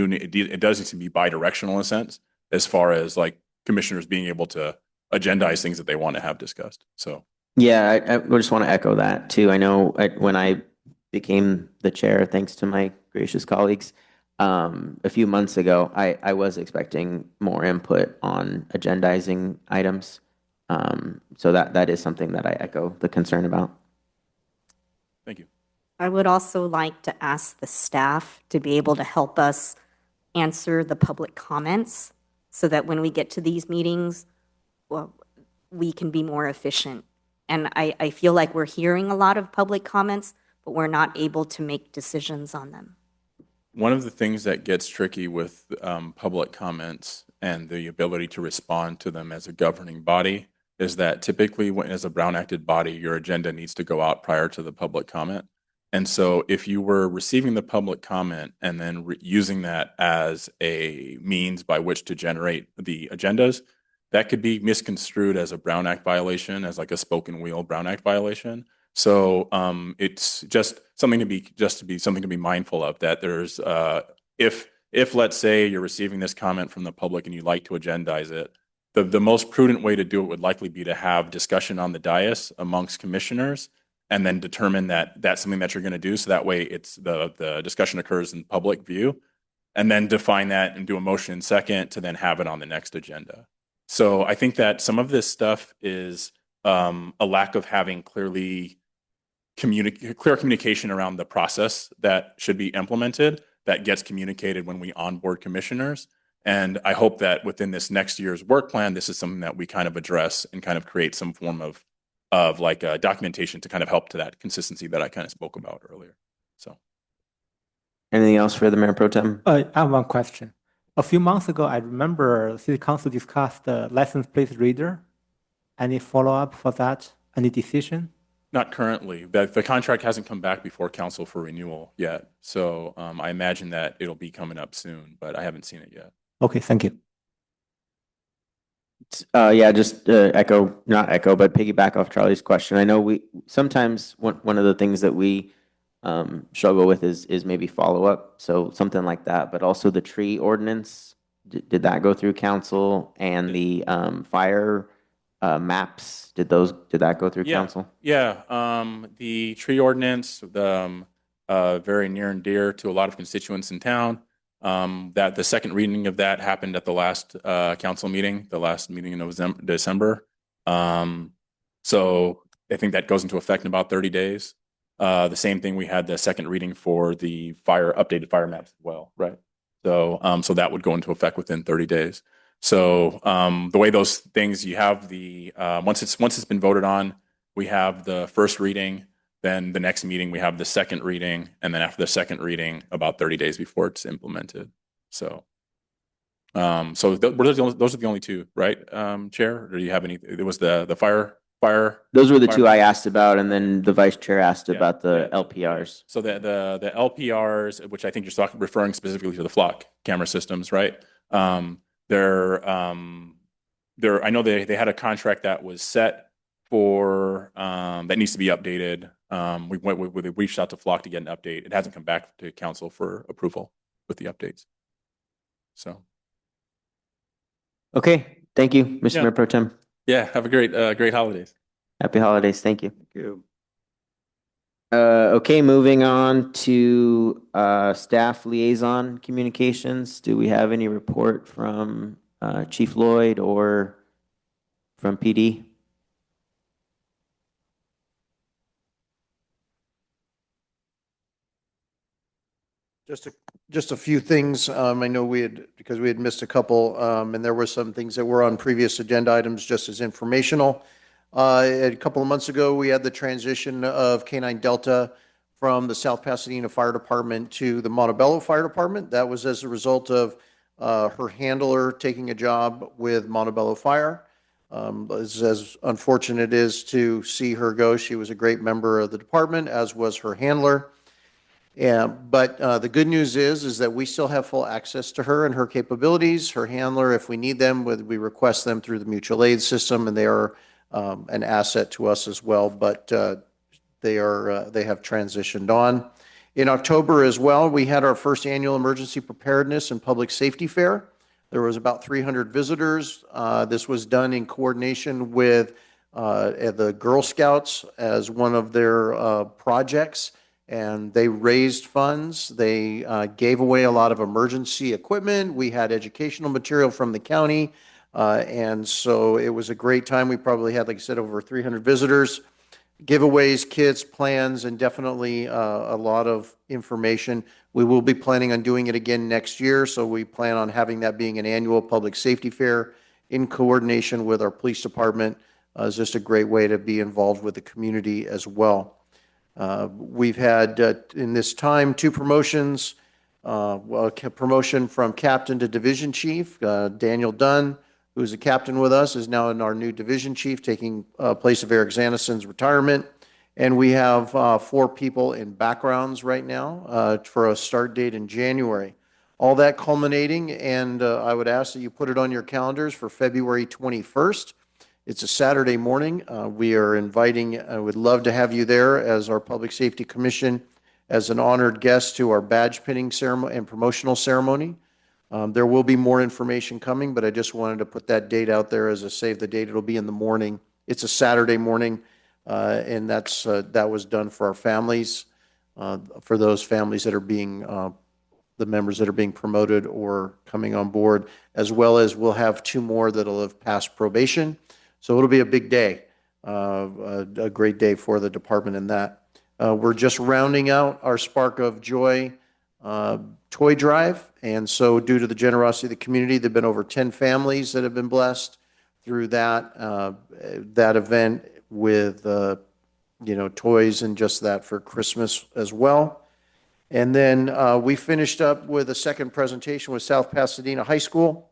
does need to be bi-directional in a sense, as far as like commissioners being able to agendize things that they want to have discussed. So yeah, I just want to echo that too. I know when I became the chair, thanks to my gracious colleagues, a few months ago, I was expecting more input on agendizing items. So that is something that I echo the concern about. Thank you. I would also like to ask the staff to be able to help us answer the public comments so that when we get to these meetings, well, we can be more efficient. And I feel like we're hearing a lot of public comments, but we're not able to make decisions on them. One of the things that gets tricky with public comments and the ability to respond to them as a governing body is that typically, when as a Brown acted body, your agenda needs to go out prior to the public comment. And so, if you were receiving the public comment and then using that as a means by which to generate the agendas, that could be misconstrued as a Brown Act violation, as like a spoken wheel Brown Act violation. So it's just something to be mindful of, that there's if let's say you're receiving this comment from the public and you'd like to agendize it, the most prudent way to do it would likely be to have discussion on the dais amongst commissioners and then determine that that's something that you're going to do. So that way it's the discussion occurs in public view, and then define that and do a motion second to then have it on the next agenda. So I think that some of this stuff is a lack of having clear communication around the process that should be implemented, that gets communicated when we onboard commissioners. And I hope that within this next year's work plan, this is something that we kind of address and kind of create some form of like documentation to kind of help to that consistency that I kind of spoke about earlier. So, Anything else for the Mayor Pro Tem? I have one question. A few months ago, I remember the City Council discussed the license plate reader. Any follow-up for that? Any decision? not currently. The contract hasn't come back before council for renewal yet. So I imagine that it'll be coming up soon, but I haven't seen it yet. Okay, thank you. Yeah, just not echo, but piggyback off Charlie's question. I know we sometimes one of the things that we struggle with is maybe follow up. So something like that, but also the tree ordinance. Did that go through council, and the fire maps? Did that go through council? Yeah. The tree ordinance, very near and dear to a lot of constituents in town. That the second reading of that happened at the last council meeting, the last meeting in December. So I think that goes into effect in about 30 days. The same thing, we had the second reading for the updated fire maps as well, right? So that would go into effect within 30 days. So the way those things, you have the once it's been voted on, we have the first reading. Then the next meeting, we have the second reading, and then after the second reading, about 30 days before it's implemented. So, those are the only two, right, Chair? Or do you have any? It was the fire. Those were the two I asked about, and then the Vice Chair asked about the LPRs. So the LPRs, which I think you're referring specifically to the flock camera systems, right? I know they had a contract that was set for that needs to be updated. We reached out to Flock to get an update. It hasn't come back to council for approval with the updates. So. Okay, thank you, Mr. Mayor Pro Tem. Yeah, have a great holidays. Happy holidays. Thank you. Thank you. Okay, moving on to staff liaison communications. Do we have any report from Chief Lloyd or from PD? Just a few things. I know because we had missed a couple, and there were some things that were on previous agenda items just as informational. A couple of months ago, we had the transition of K-9 Delta from the South Pasadena Fire Department to the Montebello Fire Department. That was as a result of her handler taking a job with Montebello Fire. As unfortunate it is to see her go, she was a great member of the department, as was her handler. Yeah, but the good news is that we still have full access to her and her capabilities. Her handler, if we need them, we request them through the mutual aid system, and they are an asset to us as well. But they have transitioned on. In October as well, we had our first annual emergency preparedness and public safety fair. There was about 300 visitors. This was done in coordination with the Girl Scouts as one of their projects. And they raised funds. They gave away a lot of emergency equipment. We had educational material from the county. And so it was a great time. We probably had, like I said, over 300 visitors. giveaways, kits, plans, and definitely a lot of information. We will be planning on doing it again next year, so we plan on having that being an annual public safety fair in coordination with our police department. It's just a great way to be involved with the community as well. We've had, in this time, two promotions. A promotion from captain to division chief. Daniel Dunn, who's a captain with us, is now in our new division chief, taking place of Eric Zanison's retirement. And we have 4 people in backgrounds right now for a start date in January. All that culminating, and I would ask that you put it on your calendars for February 21st. It's a Saturday morning. We are inviting, I would love to have you there as our Public Safety Commission as an honored guest to our badge pinning ceremony and promotional ceremony. There will be more information coming, but I just wanted to put that date out there as a save the date. It'll be in the morning. It's a Saturday morning, and that was done for our families, for those families that are being the members that are being promoted or coming on board, as well as we'll have 2 more that'll have passed probation. So it'll be a big day, a great day for the department in that. We're just rounding out our Spark of Joy toy drive, and so due to the generosity of the community, there've been over 10 families that have been blessed through that event with toys and just that for Christmas as well. And then we finished up with a second presentation with South Pasadena High School,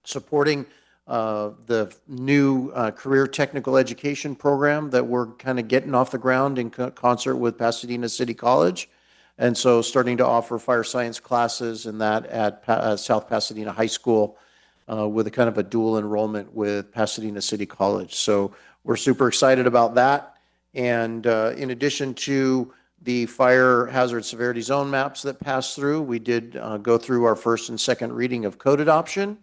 supporting the new career technical education program that we're kind of getting off the ground in concert with Pasadena City College. And so starting to offer fire science classes and that at South Pasadena High School with a kind of a dual enrollment with Pasadena City College. So we're super excited about that. And in addition to the fire hazard severity zone maps that passed through, we did go through our first and second reading of code adoption.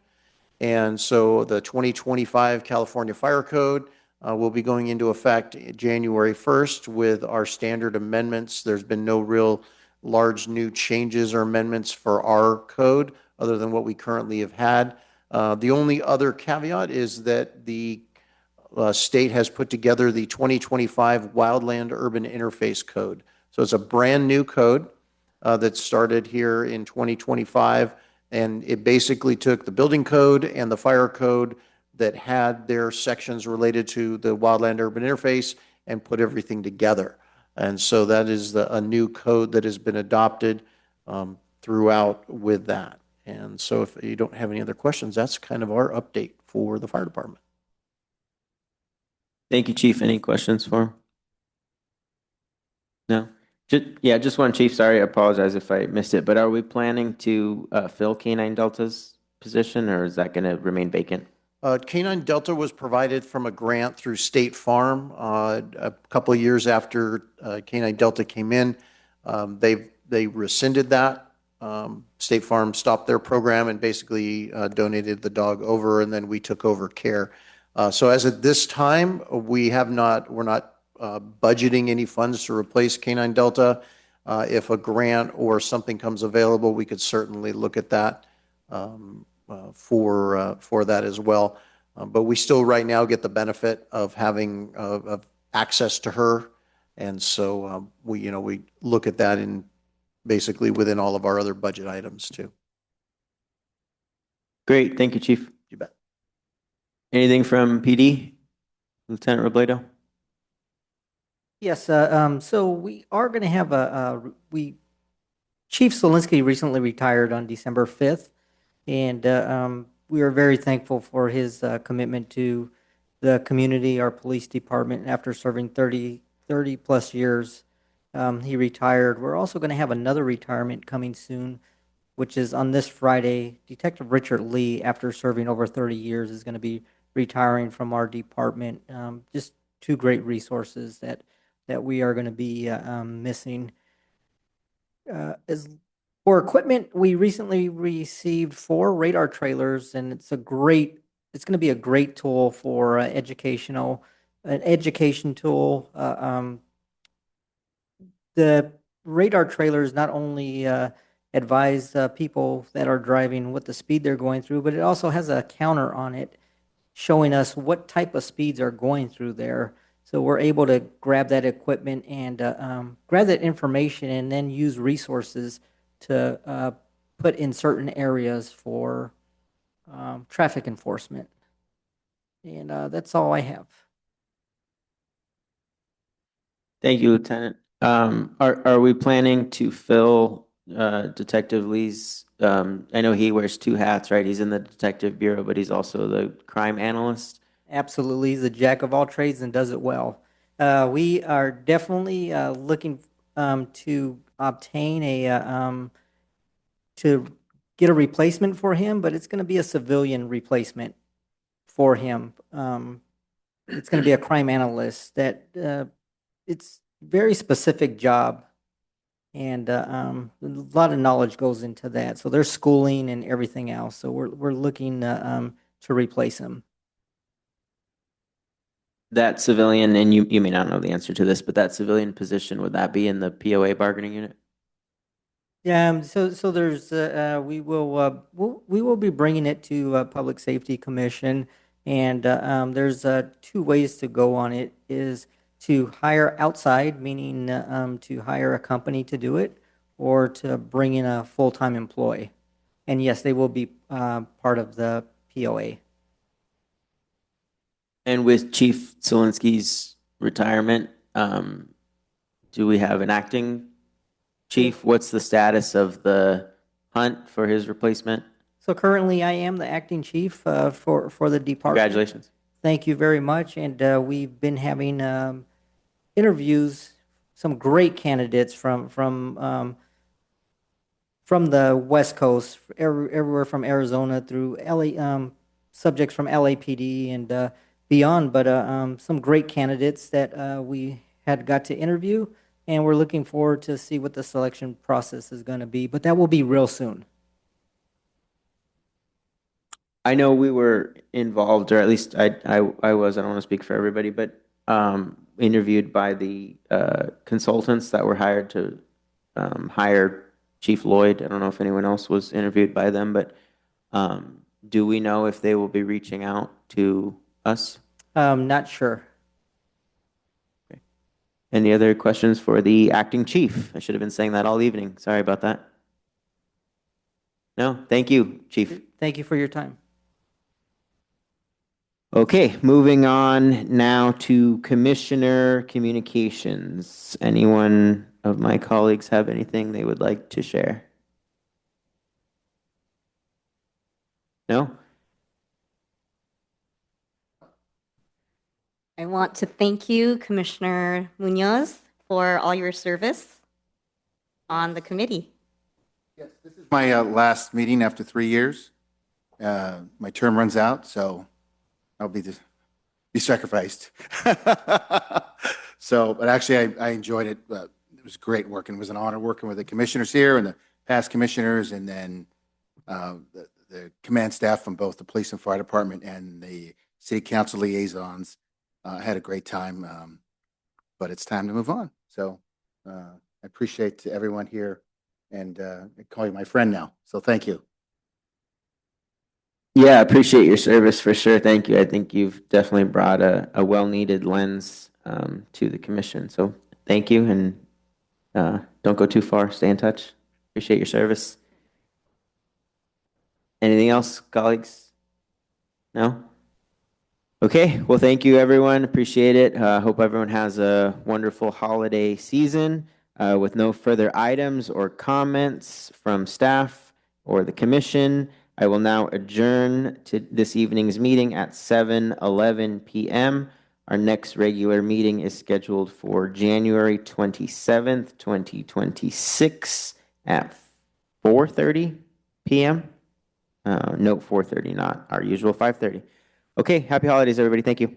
And so the 2025 California Fire Code will be going into effect January 1st with our standard amendments. There's been no real large new changes or amendments for our code other than what we currently have had. The only other caveat is that the state has put together the 2025 Wildland Urban Interface Code. So it's a brand new code that started here in 2025. And it basically took the building code and the fire code that had their sections related to the wildland urban interface and put everything together. And so that is a new code that has been adopted throughout with that. And so if you don't have any other questions, that's kind of our update for the fire department. Thank you, Chief. Any questions for him? No? Just one, Chief. Sorry, I apologize if I missed it, but are we planning to fill K-9 Delta's position, or is that going to remain vacant? K-9 Delta was provided from a grant through State Farm a couple of years after K-9 Delta came in. They rescinded that. State Farm stopped their program and basically donated the dog over, and then we took over care. So as of this time, we're not budgeting any funds to replace K-9 Delta. If a grant or something comes available, we could certainly look at that for that as well. But we still right now get the benefit of having of access to her, and so we look at that in basically within all of our other budget items too. Great, thank you, Chief. You bet. Anything from PD, Lieutenant Robledo? Yes, so we are going to have Chief Solinsky recently retired on December 5th, and we are very thankful for his commitment to the community, our police department. After serving 30 plus years, he retired. We're also going to have another retirement coming soon, which is on this Friday. Detective Richard Lee, after serving over 30 years, is going to be retiring from our department. Just 2 great resources that we are going to be missing. As for equipment, we recently received 4 radar trailers, and it's going to be a great tool for an education tool. The radar trailers not only advise people that are driving what the speed they're going through, but it also has a counter on it showing us what type of speeds are going through there. So we're able to grab that equipment and grab that information and then use resources to put in certain areas for traffic enforcement. And that's all I have. Thank you, Lieutenant. Are we planning to fill Detective Lee's, I know he wears two hats, right? He's in the Detective Bureau, but he's also the crime analyst. Absolutely. He's a jack of all trades and does it well. We are definitely looking to obtain to get a replacement for him, but it's going to be a civilian replacement for him. It's going to be a crime analyst that it's very specific job, and a lot of knowledge goes into that. So there's schooling and everything else. So we're looking to replace him. That civilian, and you may not know the answer to this, but that civilian position, would that be in the POA bargaining unit? Yeah, so there's we will be bringing it to Public Safety Commission, and there's two ways to go on it: is to hire outside, meaning to hire a company to do it, or to bring in a full-time employee. And yes, they will be part of the POA. And with Chief Zelinski's retirement, do we have an acting chief? What's the status of the hunt for his replacement? So currently, I am the acting chief for the department. Congratulations. Thank you very much. And we've been having interviews, some great candidates from the West Coast, everywhere from Arizona through LA, subjects from LAPD and beyond. But some great candidates that we had got to interview, and we're looking forward to see what the selection process is going to be. But that will be real soon. I know we were involved, or at least I was, I don't want to speak for everybody, but interviewed by the consultants that were hired to hire Chief Lloyd. I don't know if anyone else was interviewed by them, but do we know if they will be reaching out to us? Not sure. Okay. Any other questions for the acting chief? I should have been saying that all evening. Sorry about that. No, thank you, Chief. Thank you for your time. Okay, moving on now to Commissioner Communications. Anyone of my colleagues have anything they would like to share? No? I want to thank you, Commissioner Munoz, for all your service on the committee. Yes, this is my last meeting after 3 years. My term runs out, so I'll be sacrificed. So, but actually, I enjoyed it. It was great working. It was an honor working with the commissioners here and the past commissioners, and then the command staff from both the police and fire department and the city council liaisons. I had a great time, but it's time to move on. So I appreciate everyone here, and I call you my friend now. So thank you. Yeah, I appreciate your service for sure. Thank you. I think you've definitely brought a well-needed lens to the commission. So thank you, and don't go too far. Stay in touch. Appreciate your service. Anything else, colleagues? No? Okay, well, thank you, everyone. Appreciate it. Hope everyone has a wonderful holiday season. With no further items or comments from staff or the commission, I will now adjourn to this evening's meeting at 7:11 p.m. Our next regular meeting is scheduled for January 27th, 2026 at 4:30 p.m. Note 4:30, not our usual 5:30. Okay, happy holidays, everybody. Thank you.